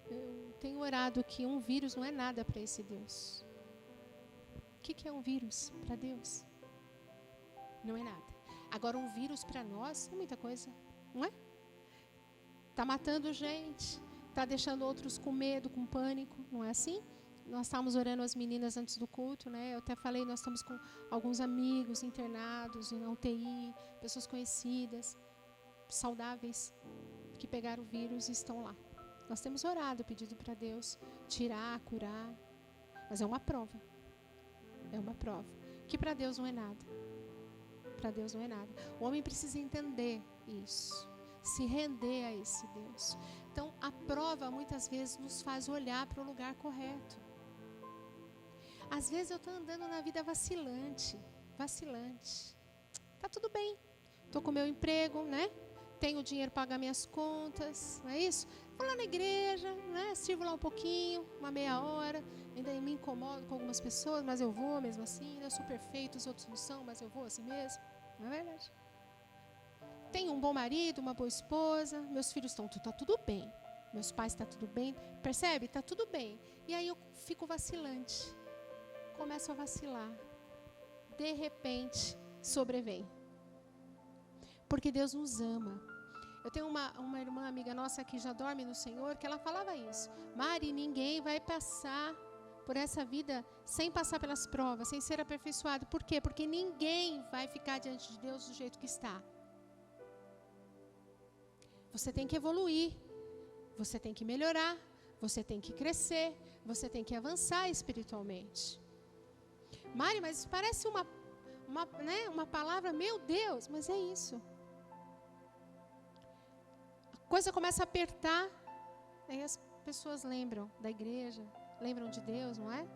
Eu tenho orado que um vírus não é nada para esse Deus. O que é um vírus para Deus? Não é nada. Agora, um vírus para nós é muita coisa, não é? Está matando gente, está deixando outros com medo, com pânico, não é assim? Nós estávamos orando as meninas antes do culto, né? Eu até falei, nós estamos com alguns amigos internados em UTI, pessoas conhecidas, saudáveis, que pegaram o vírus e estão lá. Nós temos orado, pedido para Deus tirar, curar, mas é uma prova. É uma prova. Que para Deus não é nada. Para Deus não é nada. O homem precisa entender isso, se render a esse Deus. Então, a prova muitas vezes nos faz olhar para o lugar correto. Às vezes eu estou andando na vida vacilante. Tá tudo bem. Estou com o meu emprego, né? Tenho dinheiro para pagar minhas contas, não é isso? Vou lá na igreja, né? Sirvo lá um pouquinho, uma meia hora. Ainda me incomodo com algumas pessoas, mas eu vou mesmo assim. Eu sou perfeito, os outros não são, mas eu vou assim mesmo. Não é verdade? Tenho um bom marido, uma boa esposa. Meus filhos tá tudo bem. Meus pais tá tudo bem. Percebe? Tá tudo bem. E aí eu fico vacilante. Começo a vacilar. De repente, sobrevém. Porque Deus nos ama. Eu tenho uma irmã amiga nossa que já dorme no Senhor, que ela falava isso. Mari, ninguém vai passar por essa vida sem passar pelas provas, sem ser aperfeiçoado. Por quê? Porque ninguém vai ficar diante de Deus do jeito que está. Você tem que evoluir. Você tem que melhorar. Você tem que crescer. Você tem que avançar espiritualmente. Mari, mas parece uma palavra, meu Deus, mas é isso. A coisa começa a apertar, aí as pessoas lembram da igreja, lembram de Deus, não é?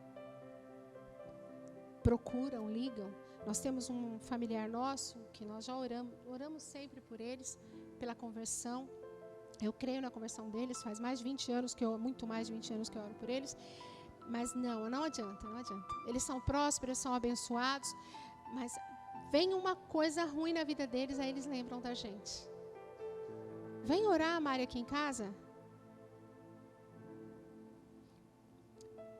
Procuram, ligam. Nós temos um familiar nosso, que nós já oramos sempre por eles, pela conversão. Eu creio na conversão deles, faz mais de 20 anos, muito mais de 20 anos que eu oro por eles. Mas não adianta. Eles são prósperos, são abençoados, mas vem uma coisa ruim na vida deles, aí eles lembram da gente. Vem orar, Mari, aqui em casa?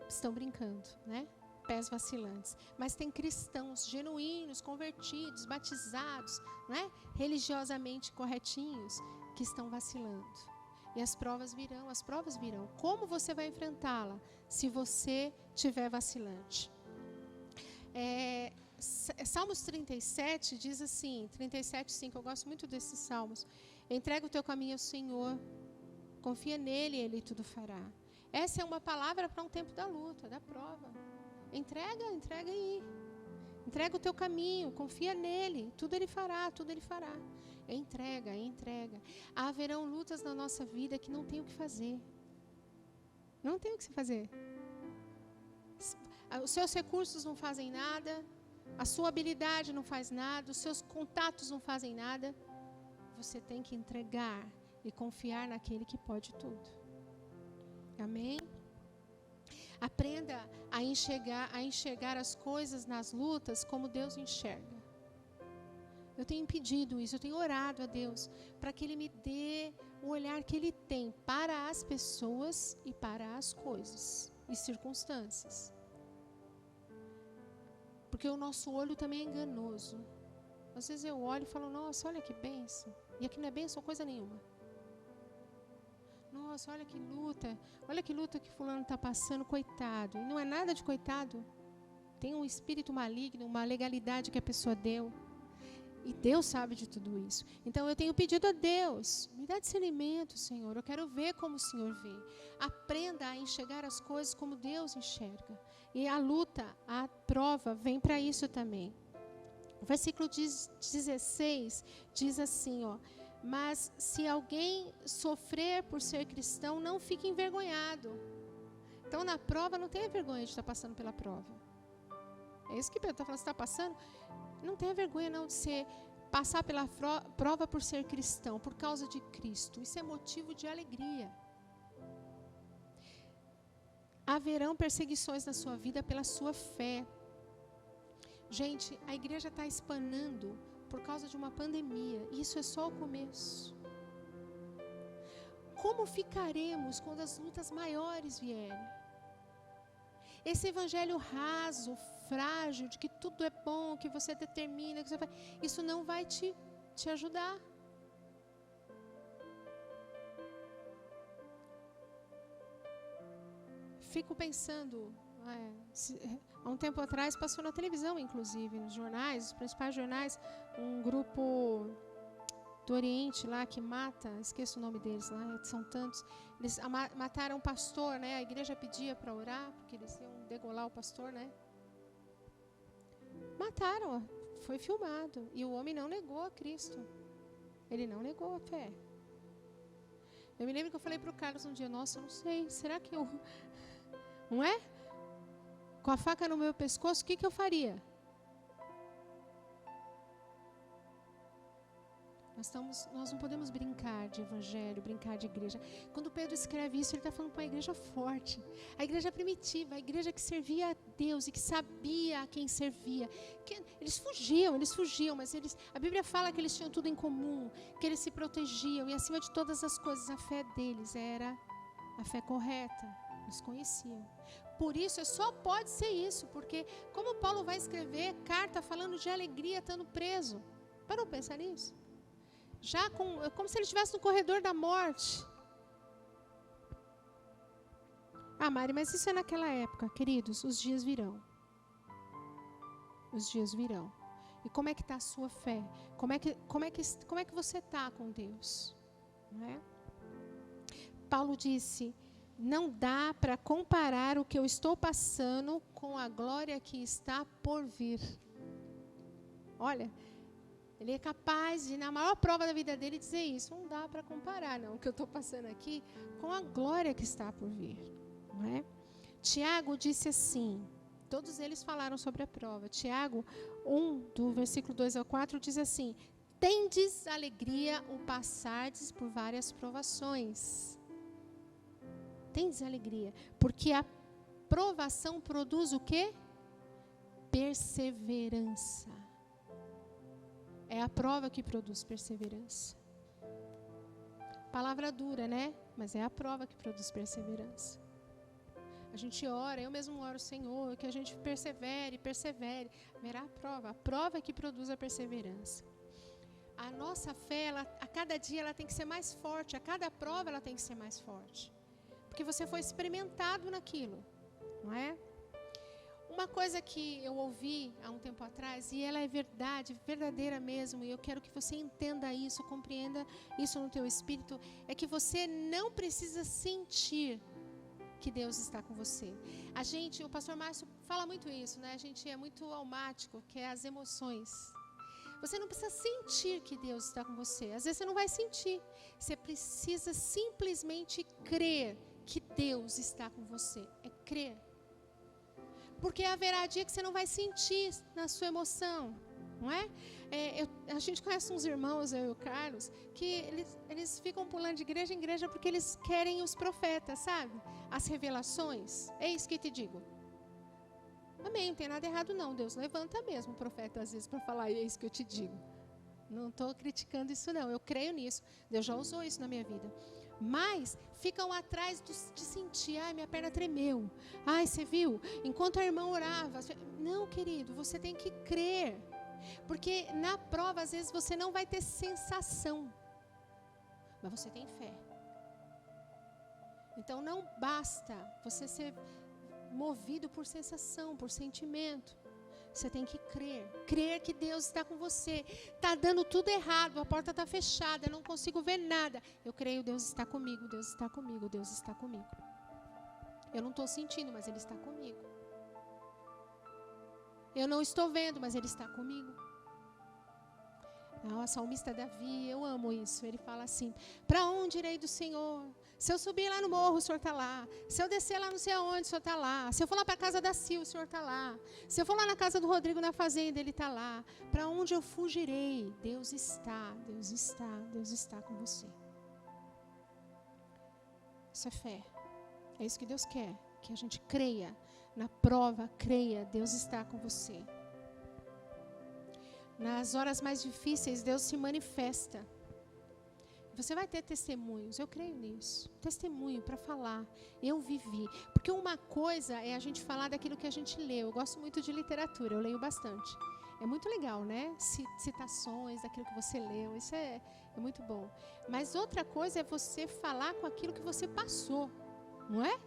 Estão brincando, né? Pés vacilantes. Mas tem cristãos genuínos, convertidos, batizados, né? Religiosamente corretinhos, que estão vacilando. E as provas virão. Como você vai enfrentá-la se você estiver vacilante? Salmos 37 diz assim, 37:5, eu gosto muito desses salmos. Entrega o teu caminho ao Senhor, confia nele e ele tudo fará. Essa é uma palavra para um tempo da luta, da prova. Entrega aí. Entrega o teu caminho, confia nele, tudo ele fará. Entrega. Haverão lutas na nossa vida que não tem o que fazer. Não tem o que se fazer. os seus recursos não fazem nada, a sua habilidade não faz nada, os seus contatos não fazem nada. Você tem que entregar e confiar naquele que pode tudo. Amém? Aprenda a enxergar as coisas nas lutas como Deus enxerga. Eu tenho pedido isso, eu tenho orado a Deus para que Ele me dê o olhar que Ele tem para as pessoas e para as coisas e circunstâncias. Porque o nosso olho também é enganoso. Às vezes eu olho e falo, nossa, olha que bênção. E aqui não é bênção coisa nenhuma. Nossa, olha que luta que fulano está passando, coitado. E não é nada de coitado. Tem um espírito maligno, uma legalidade que a pessoa deu. E Deus sabe de tudo isso. Então eu tenho pedido a Deus, me dá discernimento, Senhor. Eu quero ver como o Senhor vê. Aprenda a enxergar as coisas como Deus enxerga. E a luta, a prova, vem para isso também. O versículo 16 diz assim, ó: mas se alguém sofrer por ser cristão, não fique envergonhado. Então na prova não tenha vergonha de estar passando pela prova. É isso que Pedro está falando, você está passando? Não tenha vergonha não de passar pela prova por ser cristão, por causa de Cristo. Isso é motivo de alegria. Haverão perseguições na sua vida pela sua fé. Gente, a igreja está espanando por causa de uma pandemia. Isso é só o começo. Como ficaremos quando as lutas maiores vierem? Esse evangelho raso, frágil, de que tudo é bom, que você determina, que você vai, isso não vai te ajudar. Fico pensando, há um tempo atrás passou na televisão, inclusive, nos jornais, os principais jornais, um grupo do Oriente lá que mata, esqueço o nome deles lá, são tantos. Eles mataram um pastor, né? A igreja pedia para orar, porque eles iam degolar o pastor, né? Mataram, foi filmado. E o homem não negou a Cristo. Ele não negou a fé. Eu me lembro que eu falei para o Carlos um dia, nossa, eu não sei, será que eu... Não é? Com a faca no meu pescoço, o que eu faria? Nós não podemos brincar de evangelho, brincar de igreja. Quando Pedro escreve isso, ele está falando para uma igreja forte. A igreja primitiva, a igreja que servia a Deus e que sabia a quem servia. Eles fugiam, mas a Bíblia fala que eles tinham tudo em comum, que eles se protegiam e acima de todas as coisas, a fé deles era a fé correta. Eles conheciam. Por isso, só pode ser isso, porque como Paulo vai escrever carta falando de alegria estando preso? Parou para pensar nisso? Já como se ele estivesse no corredor da morte. Ah, Mari, mas isso é naquela época, queridos, os dias virão. Os dias virão. E como é que está a sua fé? Como é que você está com Deus? Não é? Paulo disse, não dá para comparar o que eu estou passando com a glória que está por vir. Olha, ele é capaz de, na maior prova da vida dele, dizer isso. Não dá para comparar, não, o que eu estou passando aqui com a glória que está por vir. Não é? Tiago disse assim, todos eles falaram sobre a prova. Tiago 1, do versículo 2 ao 4, diz assim, tendes alegria o passardes por várias provações. Tendes alegria, porque a provação produz o quê? Perseverança. É a prova que produz perseverança. Palavra dura, né? Mas é a prova que produz perseverança. A gente ora, eu mesmo oro, Senhor, que a gente persevere. Verá a prova que produz a perseverança. A nossa fé, a cada dia, ela tem que ser mais forte. A cada prova, ela tem que ser mais forte. Porque você foi experimentado naquilo, não é? Uma coisa que eu ouvi há um tempo atrás, e ela é verdade, verdadeira mesmo, e eu quero que você entenda isso, compreenda isso no teu espírito, é que você não precisa sentir que Deus está com você. O pastor Márcio fala muito isso, né? A gente é muito almático, que é as emoções. Você não precisa sentir que Deus está com você. Às vezes você não vai sentir. Você precisa simplesmente crer que Deus está com você. É crer. Porque haverá dia que você não vai sentir na sua emoção, não é? A gente conhece uns irmãos, eu e o Carlos, que eles ficam pulando de igreja em igreja porque eles querem os profetas, sabe? As revelações. Eis que te digo. Amém, não tem nada errado não. Deus levanta mesmo o profeta às vezes para falar, eis que eu te digo. Não estou criticando isso não, eu creio nisso. Deus já usou isso na minha vida. Mas ficam atrás de sentir, ai, minha perna tremeu. Ai, você viu? Enquanto a irmã orava. Não, querido, você tem que crer. Porque na prova, às vezes, você não vai ter sensação. Mas você tem fé. Então não basta você ser movido por sensação, por sentimento. Você tem que crer. Crer que Deus está com você. Está dando tudo errado, a porta está fechada, eu não consigo ver nada. Eu creio, Deus está comigo, Deus está comigo, Deus está comigo. Eu não estou sentindo, mas Ele está comigo. Eu não estou vendo, mas Ele está comigo. O salmista Davi, eu amo isso. Ele fala assim, para onde irei do Senhor? Se eu subir lá no morro, o Senhor está lá. Se eu descer lá não sei aonde, o Senhor está lá. Se eu for lá para a casa da Sil, o Senhor está lá. Se eu for lá na casa do Rodrigo, na fazenda, Ele está lá. Para onde eu fugirei? Deus está, Deus está, Deus está com você. Isso é fé. É isso que Deus quer, que a gente creia. Na prova, creia, Deus está com você. Nas horas mais difíceis, Deus se manifesta. Você vai ter testemunhos, eu creio nisso. Testemunho para falar. Eu vivi. Porque uma coisa é a gente falar daquilo que a gente leu. Eu gosto muito de literatura, eu leio bastante. É muito legal, né? Citações daquilo que você leu, isso é muito bom. Mas outra coisa é você falar com aquilo que você passou, não é?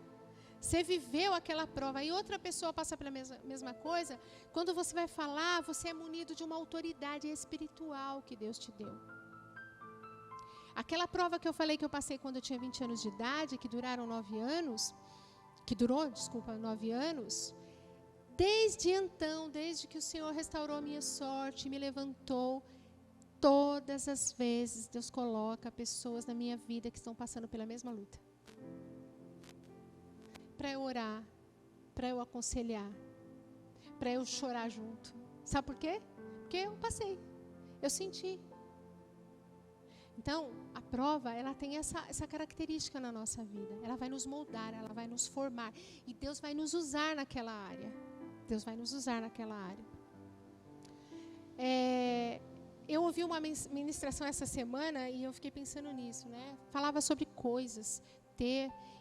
Você viveu aquela prova e outra pessoa passa pela mesma coisa. Quando você vai falar, você é munido de uma autoridade espiritual que Deus te deu. Aquela prova que eu falei que eu passei quando eu tinha 20 anos de idade, que durou 9 anos, desde então, desde que o Senhor restaurou a minha sorte, me levantou, todas as vezes Deus coloca pessoas na minha vida que estão passando pela mesma luta. Para eu orar, para eu aconselhar, para eu chorar junto. Sabe por quê? Porque eu passei, eu senti. Então, a prova, ela tem essa característica na nossa vida. Ela vai nos moldar, ela vai nos formar. E Deus vai nos usar naquela área. Deus vai nos usar naquela área. Eu ouvi uma ministração essa semana e eu fiquei pensando nisso, né? Falava sobre coisas,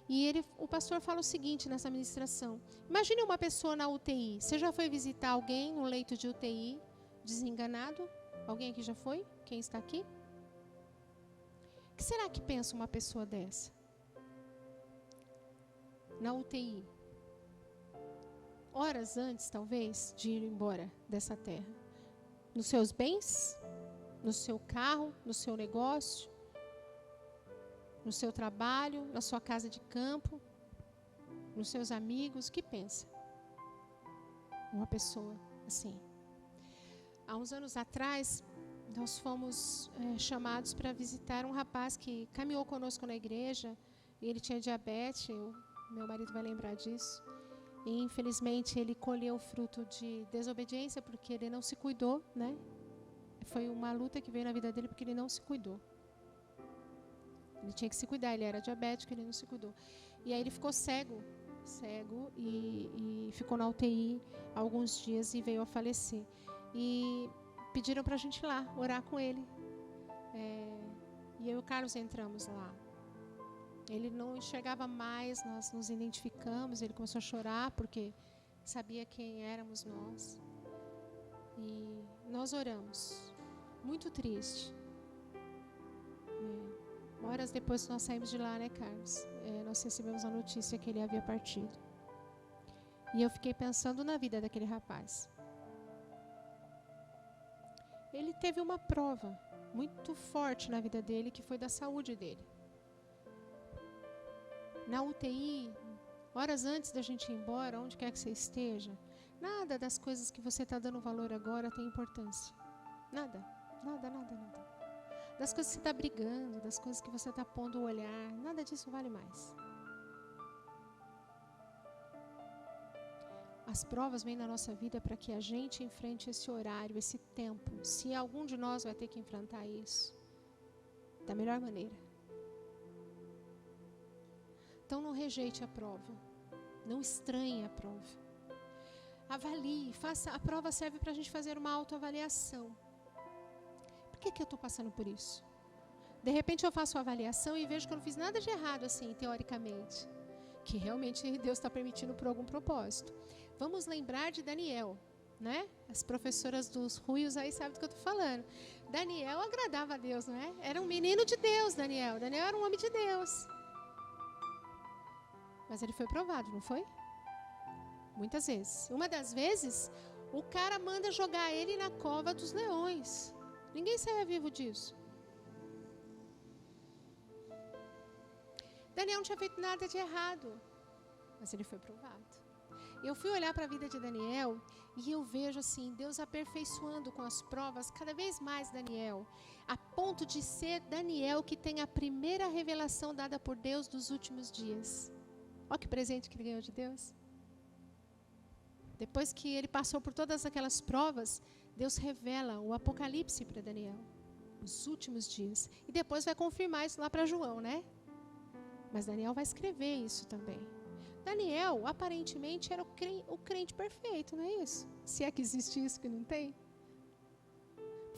e o pastor fala o seguinte nessa ministração. Imagine uma pessoa na UTI. Você já foi visitar alguém no leito de UTI, desenganado? Alguém aqui já foi? Quem está aqui? O que será que pensa uma pessoa dessa? Na UTI. Horas antes, talvez, de ir embora dessa terra. Nos seus bens? No seu carro? No seu negócio? No seu trabalho? Na sua casa de campo? Nos seus amigos? O que pensa? Uma pessoa assim. Há uns anos atrás, nós fomos chamados para visitar um rapaz que caminhou conosco na igreja. E ele tinha diabetes, meu marido vai lembrar disso. E infelizmente ele colheu fruto de desobediência porque ele não se cuidou, né? Foi uma luta que veio na vida dele porque ele não se cuidou. Ele tinha que se cuidar, ele era diabético, ele não se cuidou. E aí ele ficou cego e ficou na UTI alguns dias e veio a falecer. E pediram para a gente ir lá, orar com ele. E eu e o Carlos entramos lá. Ele não enxergava mais, nós nos identificamos, ele começou a chorar porque sabia quem éramos nós. E nós oramos, muito triste. Horas depois que nós saímos de lá, né, Carlos? Nós recebemos a notícia que ele havia partido. E eu fiquei pensando na vida daquele rapaz. Ele teve uma prova muito forte na vida dele, que foi da saúde dele. Na UTI, horas antes da gente ir embora, onde quer que você esteja, nada das coisas que você está dando valor agora tem importância. Nada. Das coisas que você está brigando, das coisas que você está pondo o olhar, nada disso vale mais. As provas vêm na nossa vida para que a gente enfrente esse horário, esse tempo. Se algum de nós vai ter que enfrentar isso, da melhor maneira. Então não rejeite a prova. Não estranhe a prova. Avalie, a prova serve para a gente fazer uma autoavaliação. Por que eu estou passando por isso? De repente eu faço a avaliação e vejo que eu não fiz nada de errado assim, teoricamente. Que realmente Deus está permitindo por algum propósito. Vamos lembrar de Daniel, né? As professoras dos Ruios aí sabem do que eu estou falando. Daniel agradava a Deus, não é? Era um menino de Deus, Daniel. Daniel era um homem de Deus. Mas ele foi provado, não foi? Muitas vezes. Uma das vezes, o cara manda jogar ele na cova dos leões. Ninguém saia vivo disso. Daniel não tinha feito nada de errado, mas ele foi provado. Eu fui olhar para a vida de Daniel e eu vejo assim, Deus aperfeiçoando com as provas cada vez mais Daniel, a ponto de ser Daniel que tem a primeira revelação dada por Deus dos últimos dias. Olha que presente que ele ganhou de Deus. Depois que ele passou por todas aquelas provas, Deus revela o Apocalipse para Daniel, os últimos dias. E depois vai confirmar isso lá para João, né? Mas Daniel vai escrever isso também. Daniel, aparentemente, era o crente perfeito, não é isso? Se é que existe isso que não tem.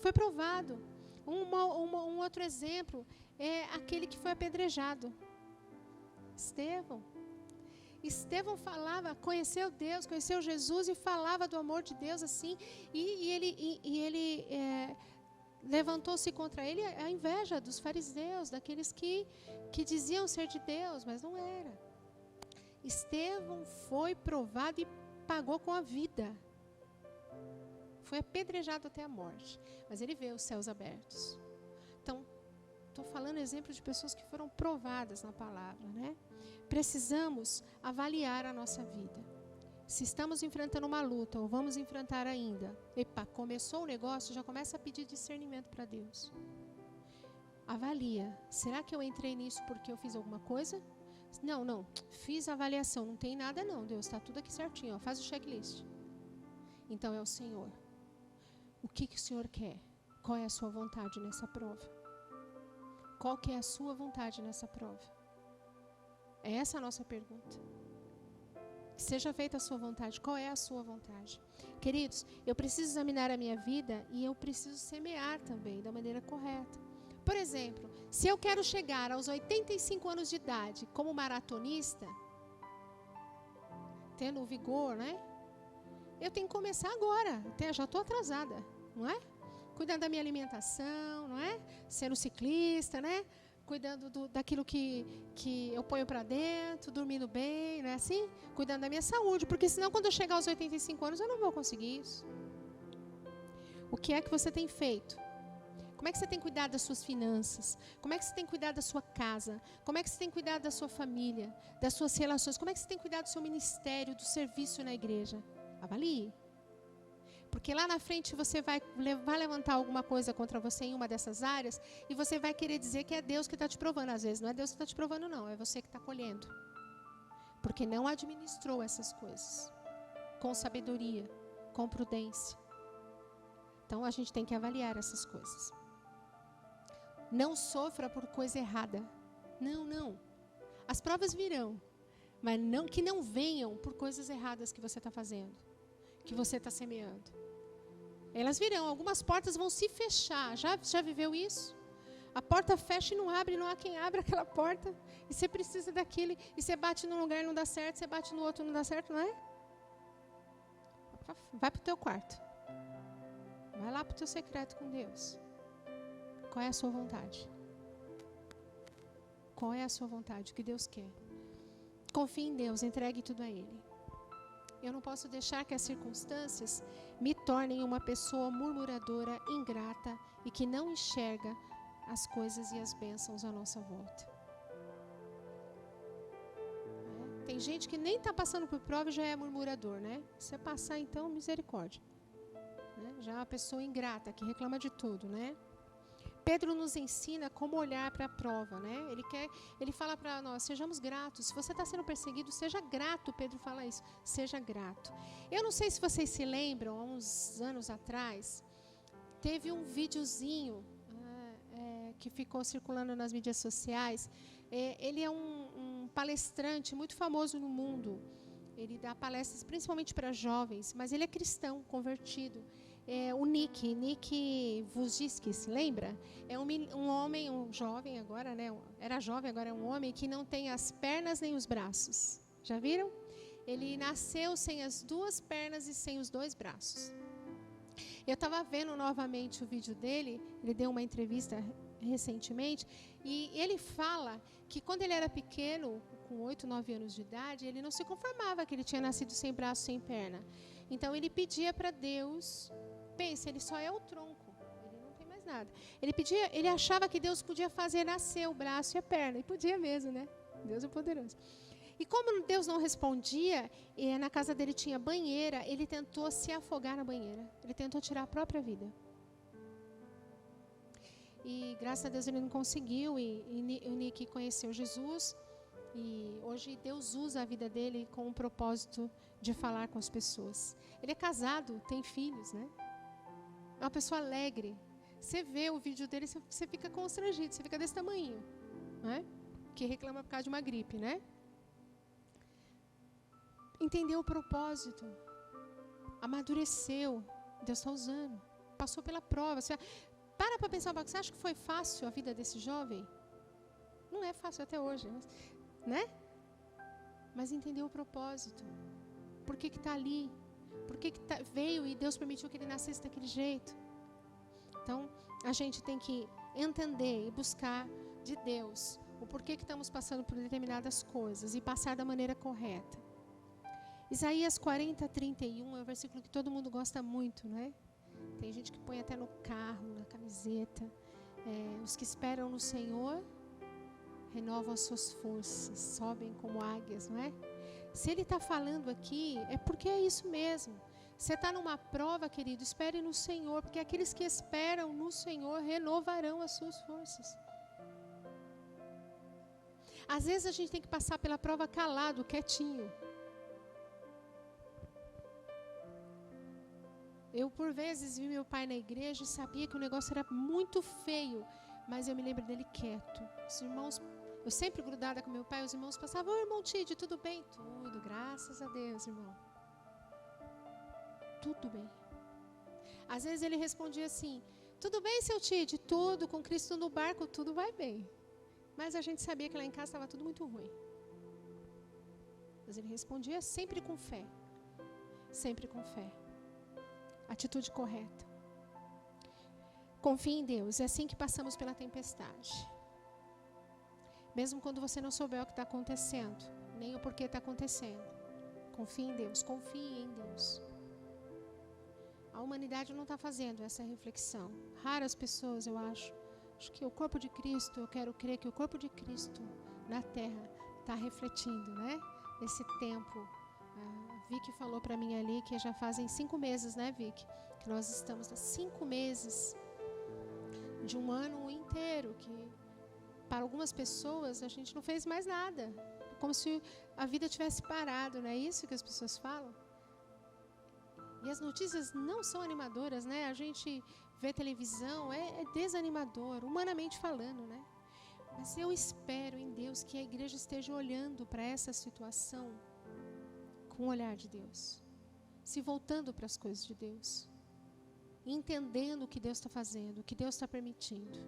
Foi provado. Um outro exemplo é aquele que foi apedrejado. Estevão falava, conheceu Deus, conheceu Jesus e falava do amor de Deus assim. E ele levantou-se contra ele a inveja dos fariseus, daqueles que diziam ser de Deus, mas não era. Estevão foi provado e pagou com a vida. Foi apedrejado até a morte, mas ele vê os céus abertos. Então, estou falando exemplo de pessoas que foram provadas na palavra, né? Precisamos avaliar a nossa vida. Se estamos enfrentando uma luta ou vamos enfrentar ainda, começou o negócio, já começa a pedir discernimento para Deus. Avalia. Será que eu entrei nisso porque eu fiz alguma coisa? Não. Fiz a avaliação. Não tem nada não, Deus. Está tudo aqui certinho. Ó. Faz o checklist. Então é o Senhor. O que o Senhor quer? Qual é a sua vontade nessa prova? Qual que é a sua vontade nessa prova? É essa a nossa pergunta. Seja feita a sua vontade. Qual é a sua vontade? Queridos, eu preciso examinar a minha vida e eu preciso semear também da maneira correta. Por exemplo, se eu quero chegar aos 85 anos de idade como maratonista, tendo o vigor, né? Eu tenho que começar agora. Até já estou atrasada, não é? Cuidando da minha alimentação, não é? Sendo ciclista, né? Cuidando daquilo que eu ponho para dentro, dormindo bem, não é assim? Cuidando da minha saúde, porque senão quando eu chegar aos 85 anos eu não vou conseguir isso. O que é que você tem feito? Como é que você tem cuidado das suas finanças? Como é que você tem cuidado da sua casa? Como é que você tem cuidado da sua família? Das suas relações? Como é que você tem cuidado do seu ministério, do serviço na igreja? Avalie. Porque lá na frente você vai levantar alguma coisa contra você em uma dessas áreas e você vai querer dizer que é Deus que está te provando. Às vezes não é Deus que está te provando não, é você que está colhendo. Porque não administrou essas coisas com sabedoria, com prudência. Então a gente tem que avaliar essas coisas. Não sofra por coisa errada. Não. As provas virão, mas que não venham por coisas erradas que você está fazendo, que você está semeando. Elas virão, algumas portas vão se fechar. Já viveu isso? A porta fecha e não abre, não há quem abra aquela porta. E você precisa daquilo, e você bate num lugar e não dá certo, você bate no outro e não dá certo, não é? Vai para o teu quarto. Vai lá para o teu secreto com Deus. Qual é a sua vontade? Qual é a sua vontade? O que Deus quer? Confie em Deus, entregue tudo a Ele. Eu não posso deixar que as circunstâncias me tornem uma pessoa murmuradora, ingrata e que não enxerga as coisas e as bênçãos à nossa volta. Tem gente que nem está passando por prova e já é murmurador, né? Se passar, então, misericórdia. Já é uma pessoa ingrata, que reclama de tudo, né? Pedro nos ensina como olhar para a prova, né? Ele fala para nós, sejamos gratos. Se você está sendo perseguido, seja grato. Pedro fala isso, seja grato. Eu não sei se vocês se lembram, há uns anos atrás, teve um videozinho que ficou circulando nas mídias sociais. Ele é um palestrante muito famoso no mundo. Ele dá palestras principalmente para jovens, mas ele é cristão, convertido. O Nick Vujicic, se lembra? É um homem, um jovem agora, né? Era jovem, agora é um homem que não tem as pernas nem os braços. Já viram? Ele nasceu sem as 2 pernas e sem os 2 braços. Eu estava vendo novamente o vídeo dele, ele deu uma entrevista recentemente, e ele fala que quando ele era pequeno, com 8, 9 anos de idade, ele não se conformava que ele tinha nascido sem braço, sem perna. Então ele pedia para Deus, pense, ele só é o tronco, ele não tem mais nada. Ele achava que Deus podia fazer nascer o braço e a perna, e podia mesmo, né? Deus é poderoso. E como Deus não respondia, na casa dele tinha banheira, ele tentou se afogar na banheira, ele tentou tirar a própria vida. E graças a Deus ele não conseguiu, e o Nick conheceu Jesus, e hoje Deus usa a vida dele com o propósito de falar com as pessoas. Ele é casado, tem filhos, né? É uma pessoa alegre. Você vê o vídeo dele, você fica constrangido, você fica desse tamanho, né? Que reclama por causa de uma gripe, né? Entendeu o propósito, amadureceu, Deus está usando, passou pela prova. Para pensar um pouco, você acha que foi fácil a vida desse jovem? Não é fácil até hoje, né? Mas entendeu o propósito. Por que está ali? Por que veio e Deus permitiu que ele nascesse daquele jeito? Então, a gente tem que entender e buscar de Deus o porquê que estamos passando por determinadas coisas e passar da maneira correta. Isaías 40, 31 é um versículo que todo mundo gosta muito, né? Tem gente que põe até no carro, na camiseta. Os que esperam no Senhor renovam as suas forças, sobem como águias, não é? Se ele está falando aqui, é porque é isso mesmo. Você está numa prova, querido, espere no Senhor, porque aqueles que esperam no Senhor renovarão as suas forças. Às vezes a gente tem que passar pela prova calado, quietinho. Eu, por vezes, vi meu pai na igreja e sabia que o negócio era muito feio, mas eu me lembro dele quieto. Os irmãos, eu sempre grudada com meu pai, os irmãos passavam, ô irmão Tid, tudo bem? Tudo, graças a Deus, irmão. Tudo bem. Às vezes ele respondia assim, tudo bem, seu Tid? Tudo, com Cristo no barco, tudo vai bem. Mas a gente sabia que lá em casa estava tudo muito ruim. Mas ele respondia sempre com fé. Sempre com fé. Atitude correta. Confie em Deus. É assim que passamos pela tempestade. Mesmo quando você não souber o que está acontecendo, nem o porquê está acontecendo. Confie em Deus. Confie em Deus. A humanidade não está fazendo essa reflexão. Raras pessoas, eu acho. Acho que o corpo de Cristo, eu quero crer que o corpo de Cristo na Terra está refletindo, né? Esse tempo. Vicky falou para mim ali que já fazem 5 meses, né, Vicky? Que nós estamos há 5 meses de um ano inteiro, que para algumas pessoas a gente não fez mais nada. Como se a vida tivesse parado, não é isso que as pessoas falam? E as notícias não são animadoras, né? A gente vê televisão, é desanimador, humanamente falando, né? Mas eu espero em Deus que a igreja esteja olhando para essa situação com o olhar de Deus, se voltando para as coisas de Deus, entendendo o que Deus está fazendo, o que Deus está permitindo.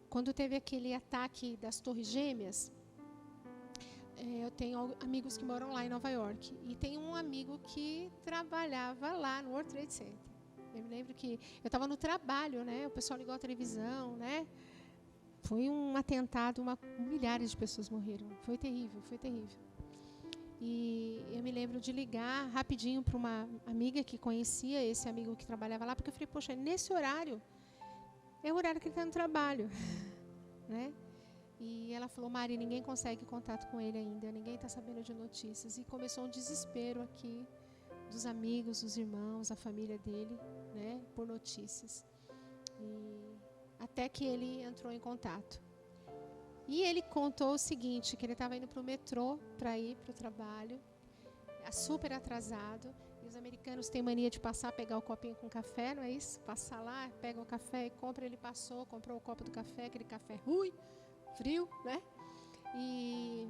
Quando teve aquele ataque das Torres Gêmeas, eu tenho amigos que moram lá em Nova York, e tem um amigo que trabalhava lá no World Trade Center. Eu me lembro que eu estava no trabalho, né? O pessoal ligou a televisão, né? Foi um atentado, milhares de pessoas morreram. Foi terrível, foi terrível. E eu me lembro de ligar rapidinho para uma amiga que conhecia esse amigo que trabalhava lá, porque eu falei, poxa, nesse horário, é o horário que ele está no trabalho, né? E ela falou, Mari, ninguém consegue contato com ele ainda, ninguém está sabendo de notícias. E começou um desespero aqui dos amigos, dos irmãos, a família dele, né, por notícias. Até que ele entrou em contato. E ele contou o seguinte, que ele estava indo para o metrô para ir para o trabalho, super atrasado. E os americanos têm mania de passar, pegar o copinho com café, não é isso? Passar lá, pega o café e compra. Ele comprou o copo do café, aquele café ruim, frio, né? E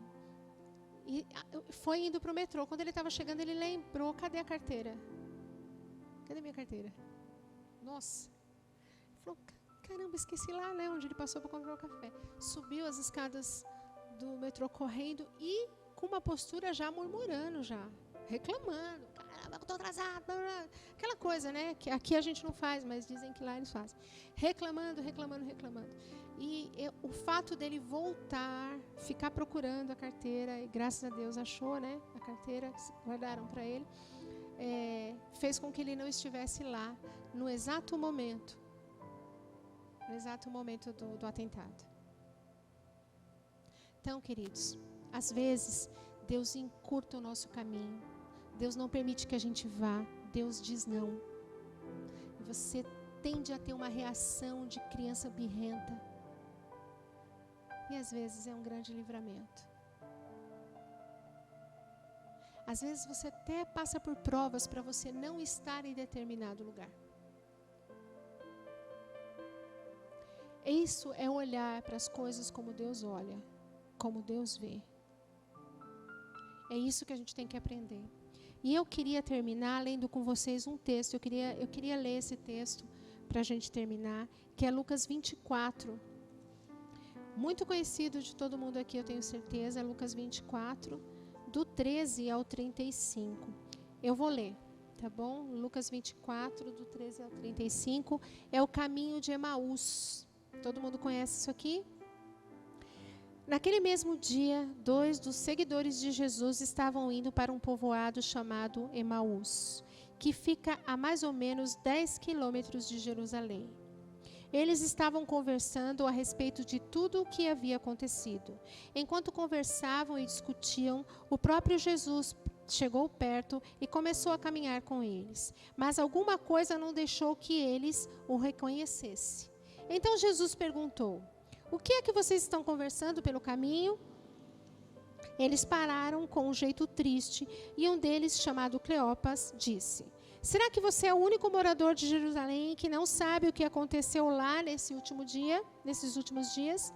foi indo para o metrô. Quando ele estava chegando, ele lembrou, cadê a carteira? Cadê minha carteira? Nossa. Ele falou, caramba, esqueci lá, né, onde ele passou para comprar o café. Subiu as escadas do metrô correndo e com uma postura já murmurando, já reclamando. Caramba, eu estou atrasado. Aquela coisa, né, que aqui a gente não faz, mas dizem que lá eles fazem. Reclamando. E o fato dele voltar, ficar procurando a carteira, e graças a Deus achou, né, a carteira, guardaram para ele, fez com que ele não estivesse lá no exato momento do atentado. Então, queridos, às vezes Deus encurta o nosso caminho, Deus não permite que a gente vá, Deus diz não. E você tende a ter uma reação de criança birrenta. E às vezes é um grande livramento. Às vezes você até passa por provas para você não estar em determinado lugar. Isso é olhar para as coisas como Deus olha, como Deus vê. É isso que a gente tem que aprender. E eu queria terminar lendo com vocês um texto. Eu queria ler esse texto para a gente terminar, que é Lucas 24. Muito conhecido de todo mundo aqui, eu tenho certeza, é Lucas 24, do 13 ao 35. Eu vou ler, tá bom? Lucas 24, do 13 ao 35, é o caminho de Emaús. Todo mundo conhece isso aqui? Naquele mesmo dia, 2 dos seguidores de Jesus estavam indo para um povoado chamado Emaús, que fica a mais ou menos 10 quilômetros de Jerusalém. Eles estavam conversando a respeito de tudo o que havia acontecido. Enquanto conversavam e discutiam, o próprio Jesus chegou perto e começou a caminhar com eles. Mas alguma coisa não deixou que eles o reconhecessem. Então Jesus perguntou: o que é que vocês estão conversando pelo caminho? Eles pararam com um jeito triste e um deles, chamado Cleopas, disse: será que você é o único morador de Jerusalém que não sabe o que aconteceu lá nesses últimos dias?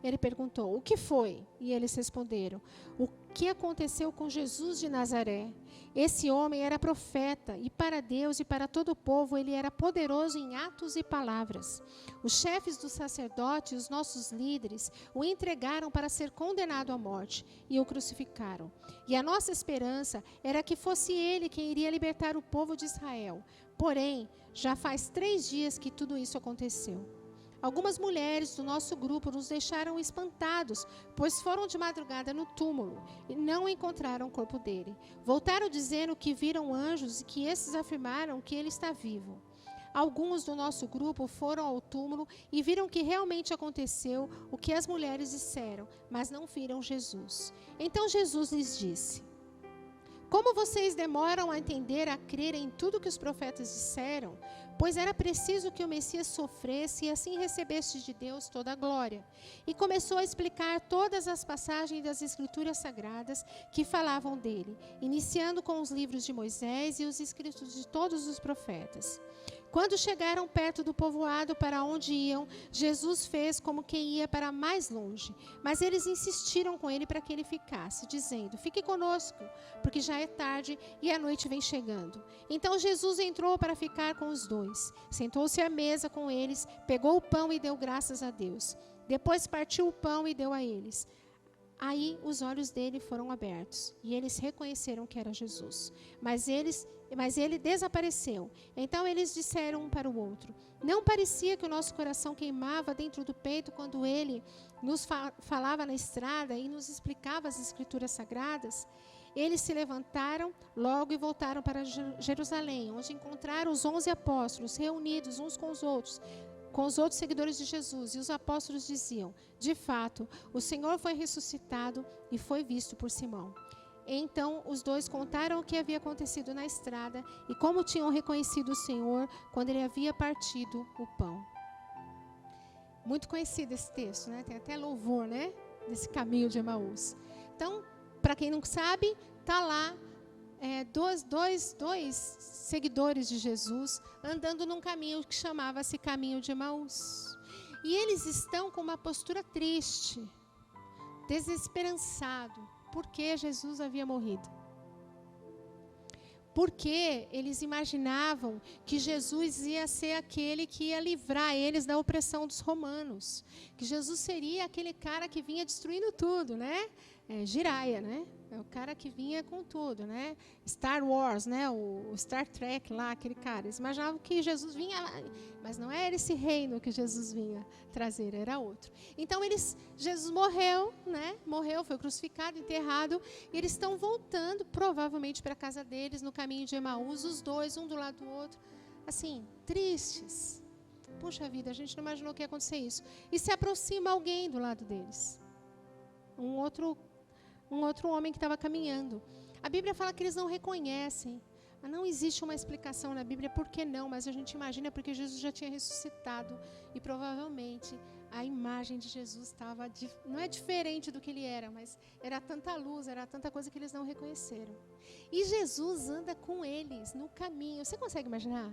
Ele perguntou: o que foi? E eles responderam: o que aconteceu com Jesus de Nazaré? Esse homem era profeta, e para Deus e para todo o povo ele era poderoso em atos e palavras. Os chefes dos sacerdotes, os nossos líderes, o entregaram para ser condenado à morte e o crucificaram. E a nossa esperança era que fosse ele quem iria libertar o povo de Israel. Porém, já faz 3 dias que tudo isso aconteceu. Algumas mulheres do nosso grupo nos deixaram espantados, pois foram de madrugada no túmulo e não encontraram o corpo dele. Voltaram dizendo que viram anjos e que esses afirmaram que ele está vivo. Alguns do nosso grupo foram ao túmulo e viram que realmente aconteceu o que as mulheres disseram, mas não viram Jesus. Então Jesus lhes disse: como vocês demoram a entender, a crer em tudo que os profetas disseram? Pois era preciso que o Messias sofresse e assim recebesse de Deus toda a glória. E começou a explicar todas as passagens das Escrituras Sagradas que falavam dele, iniciando com os livros de Moisés e os escritos de todos os profetas. Quando chegaram perto do povoado para onde iam, Jesus fez como quem ia para mais longe. Mas eles insistiram com ele para que ele ficasse, dizendo: fique conosco, porque já é tarde e a noite vem chegando. Então Jesus entrou para ficar com os dois. Sentou-se à mesa com eles, pegou o pão e deu graças a Deus. Depois partiu o pão e deu a eles. Aí os olhos dele foram abertos e eles reconheceram que era Jesus. Mas ele desapareceu. Então eles disseram um para o outro: não parecia que o nosso coração queimava dentro do peito quando ele nos falava na estrada e nos explicava as Escrituras Sagradas? Eles se levantaram logo e voltaram para Jerusalém, onde encontraram os 11 apóstolos reunidos uns com os outros seguidores de Jesus. E os apóstolos diziam: de fato, o Senhor foi ressuscitado e foi visto por Simão. Então os dois contaram o que havia acontecido na estrada e como tinham reconhecido o Senhor quando ele havia partido o pão. Muito conhecido esse texto, né? Tem até louvor, né? Desse caminho de Emaús. Então, para quem não sabe, tá lá dois seguidores de Jesus andando num caminho que chamava-se caminho de Emaús. E eles estão com uma postura triste, desesperançado, porque Jesus havia morrido. Porque eles imaginavam que Jesus ia ser aquele que ia livrar eles da opressão dos romanos. Que Jesus seria aquele cara que vinha destruindo tudo, né? Jiraiya, né? É o cara que vinha com tudo, né? Star Wars, né? O Star Trek lá, aquele cara. Eles imaginavam que Jesus vinha lá, mas não era esse reino que Jesus vinha trazer, era outro. Então Jesus morreu, né? Morreu, foi crucificado, enterrado, e eles estão voltando, provavelmente, para a casa deles, no caminho de Emaús, os dois, um do lado do outro, assim, tristes. Puxa vida, a gente não imaginou que ia acontecer isso. E se aproxima alguém do lado deles. Um outro homem que estava caminhando. A Bíblia fala que eles não reconhecem. Não existe uma explicação na Bíblia por que não, mas a gente imagina porque Jesus já tinha ressuscitado e provavelmente a imagem de Jesus estava, não é diferente do que ele era, mas era tanta luz, era tanta coisa que eles não reconheceram. E Jesus anda com eles no caminho. Você consegue imaginar?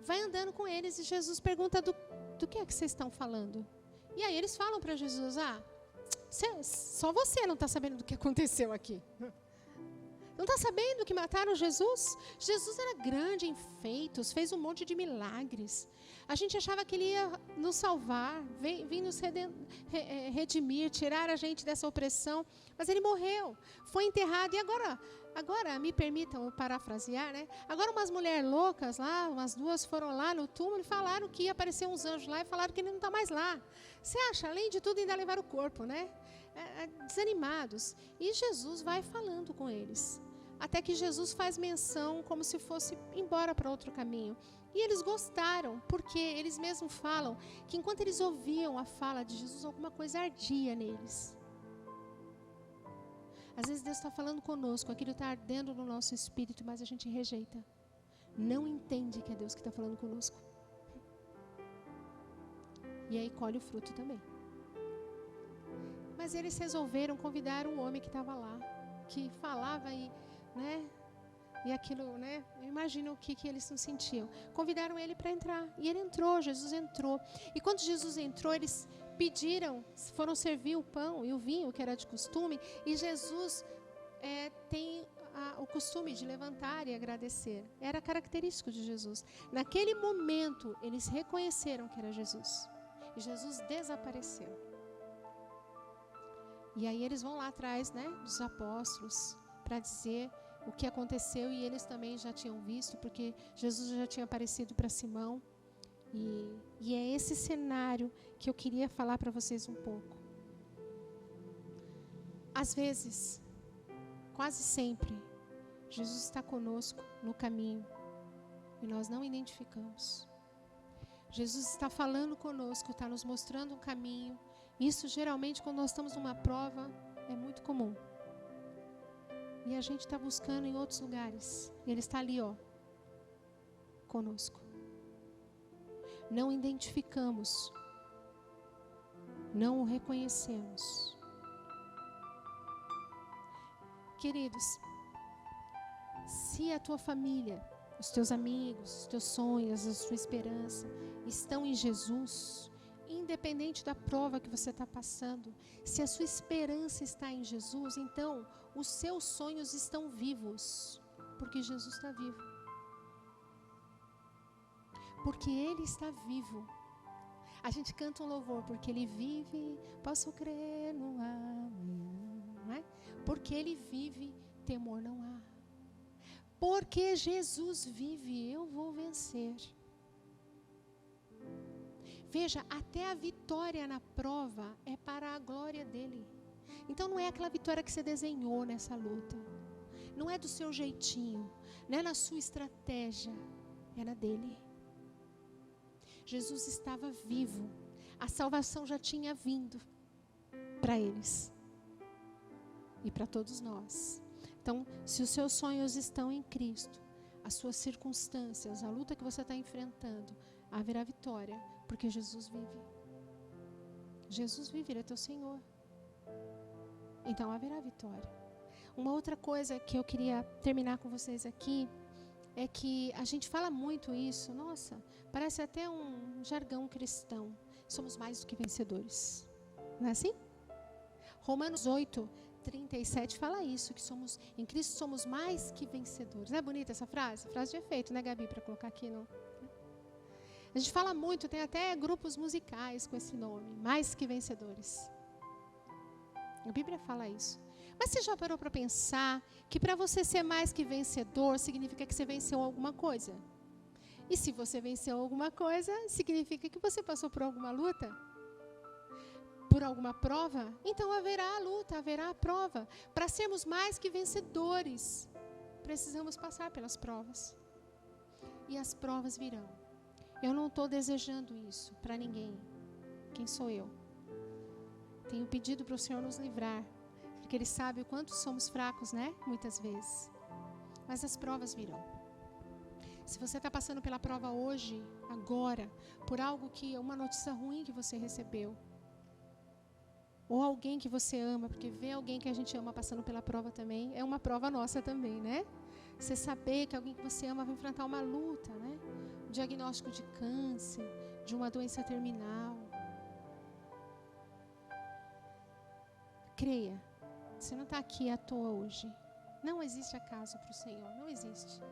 Vai andando com eles e Jesus pergunta do que é que vocês estão falando? E aí eles falam para Jesus, só você não está sabendo do que aconteceu aqui. Não está sabendo que mataram Jesus? Jesus era grande em feitos, fez um monte de milagres. A gente achava que ele ia nos salvar, vir nos redimir, tirar a gente dessa opressão. Mas ele morreu, foi enterrado. E agora me permitam parafrasear, né? Agora umas mulheres loucas lá, umas duas foram lá no túmulo e falaram que ia aparecer uns anjos lá e falaram que ele não está mais lá. Você acha? Além de tudo, ainda levaram o corpo, né? Desanimados. E Jesus vai falando com eles. Até que Jesus faz menção como se fosse embora para outro caminho. E eles gostaram, porque eles mesmos falam que enquanto eles ouviam a fala de Jesus, alguma coisa ardia neles. Às vezes Deus está falando conosco, aquilo está ardendo no nosso espírito, mas a gente rejeita. Não entende que é Deus que está falando conosco. E aí colhe o fruto também. Mas eles resolveram convidar um homem que estava lá, que falava e aquilo, né? Eu imagino o que eles não sentiam. Convidaram ele para entrar. E ele entrou, Jesus entrou. E quando Jesus entrou, eles foram servir o pão e o vinho, que era de costume. E Jesus tem o costume de levantar e agradecer. Era característico de Jesus. Naquele momento, eles reconheceram que era Jesus. E Jesus desapareceu. E aí eles vão lá atrás, né, dos apóstolos, para dizer o que aconteceu, e eles também já tinham visto, porque Jesus já tinha aparecido para Simão. E é esse cenário que eu queria falar para vocês um pouco. Às vezes, quase sempre, Jesus está conosco no caminho e nós não identificamos. Jesus está falando conosco, está nos mostrando um caminho. Isso geralmente quando nós estamos numa prova é muito comum. E a gente está buscando em outros lugares. E Ele está ali, conosco. Não identificamos. Não o reconhecemos. Queridos, se a tua família, os teus amigos, os teus sonhos, a sua esperança estão em Jesus, independente da prova que você está passando, se a sua esperança está em Jesus, então os seus sonhos estão vivos, porque Jesus está vivo. Porque Ele está vivo. A gente canta um louvor, porque Ele vive, posso crer no amanhã, não é? Porque Ele vive, temor não há. Porque Jesus vive, eu vou vencer. Veja, até a vitória na prova é para a glória dEle. Então não é aquela vitória que você desenhou nessa luta. Não é do seu jeitinho, não é na sua estratégia, é na dEle. Jesus estava vivo. A salvação já tinha vindo para eles e para todos nós. Então, se os seus sonhos estão em Cristo, as suas circunstâncias, a luta que você está enfrentando, haverá vitória, porque Jesus vive. Jesus vive, Ele é teu Senhor. Então haverá vitória. Uma outra coisa que eu queria terminar com vocês aqui é que a gente fala muito isso, nossa, parece até um jargão cristão. Somos mais do que vencedores. Não é assim? Romanos 8:37 fala isso, que somos, em Cristo somos mais que vencedores. Não é bonita essa frase? Frase de efeito, né, Gabi, para colocar aqui no... A gente fala muito, tem até grupos musicais com esse nome, mais que vencedores. A Bíblia fala isso. Mas você já parou para pensar que para você ser mais que vencedor, significa que você venceu alguma coisa? E se você venceu alguma coisa, significa que você passou por alguma luta? Por alguma prova? Então haverá a luta, haverá a prova. Para sermos mais que vencedores, precisamos passar pelas provas. E as provas virão. Eu não estou desejando isso para ninguém. Quem sou eu? Tenho pedido para o Senhor nos livrar, porque Ele sabe o quanto somos fracos, né? Muitas vezes. Mas as provas virão. Se você está passando pela prova hoje, agora, por algo que, uma notícia ruim que você recebeu, ou alguém que você ama, porque ver alguém que a gente ama passando pela prova também, é uma prova nossa também, né? Você saber que alguém que você ama vai enfrentar uma luta, né? Diagnóstico de câncer, de uma doença terminal. Creia, você não está aqui à toa hoje. Não existe acaso para o Senhor, não existe.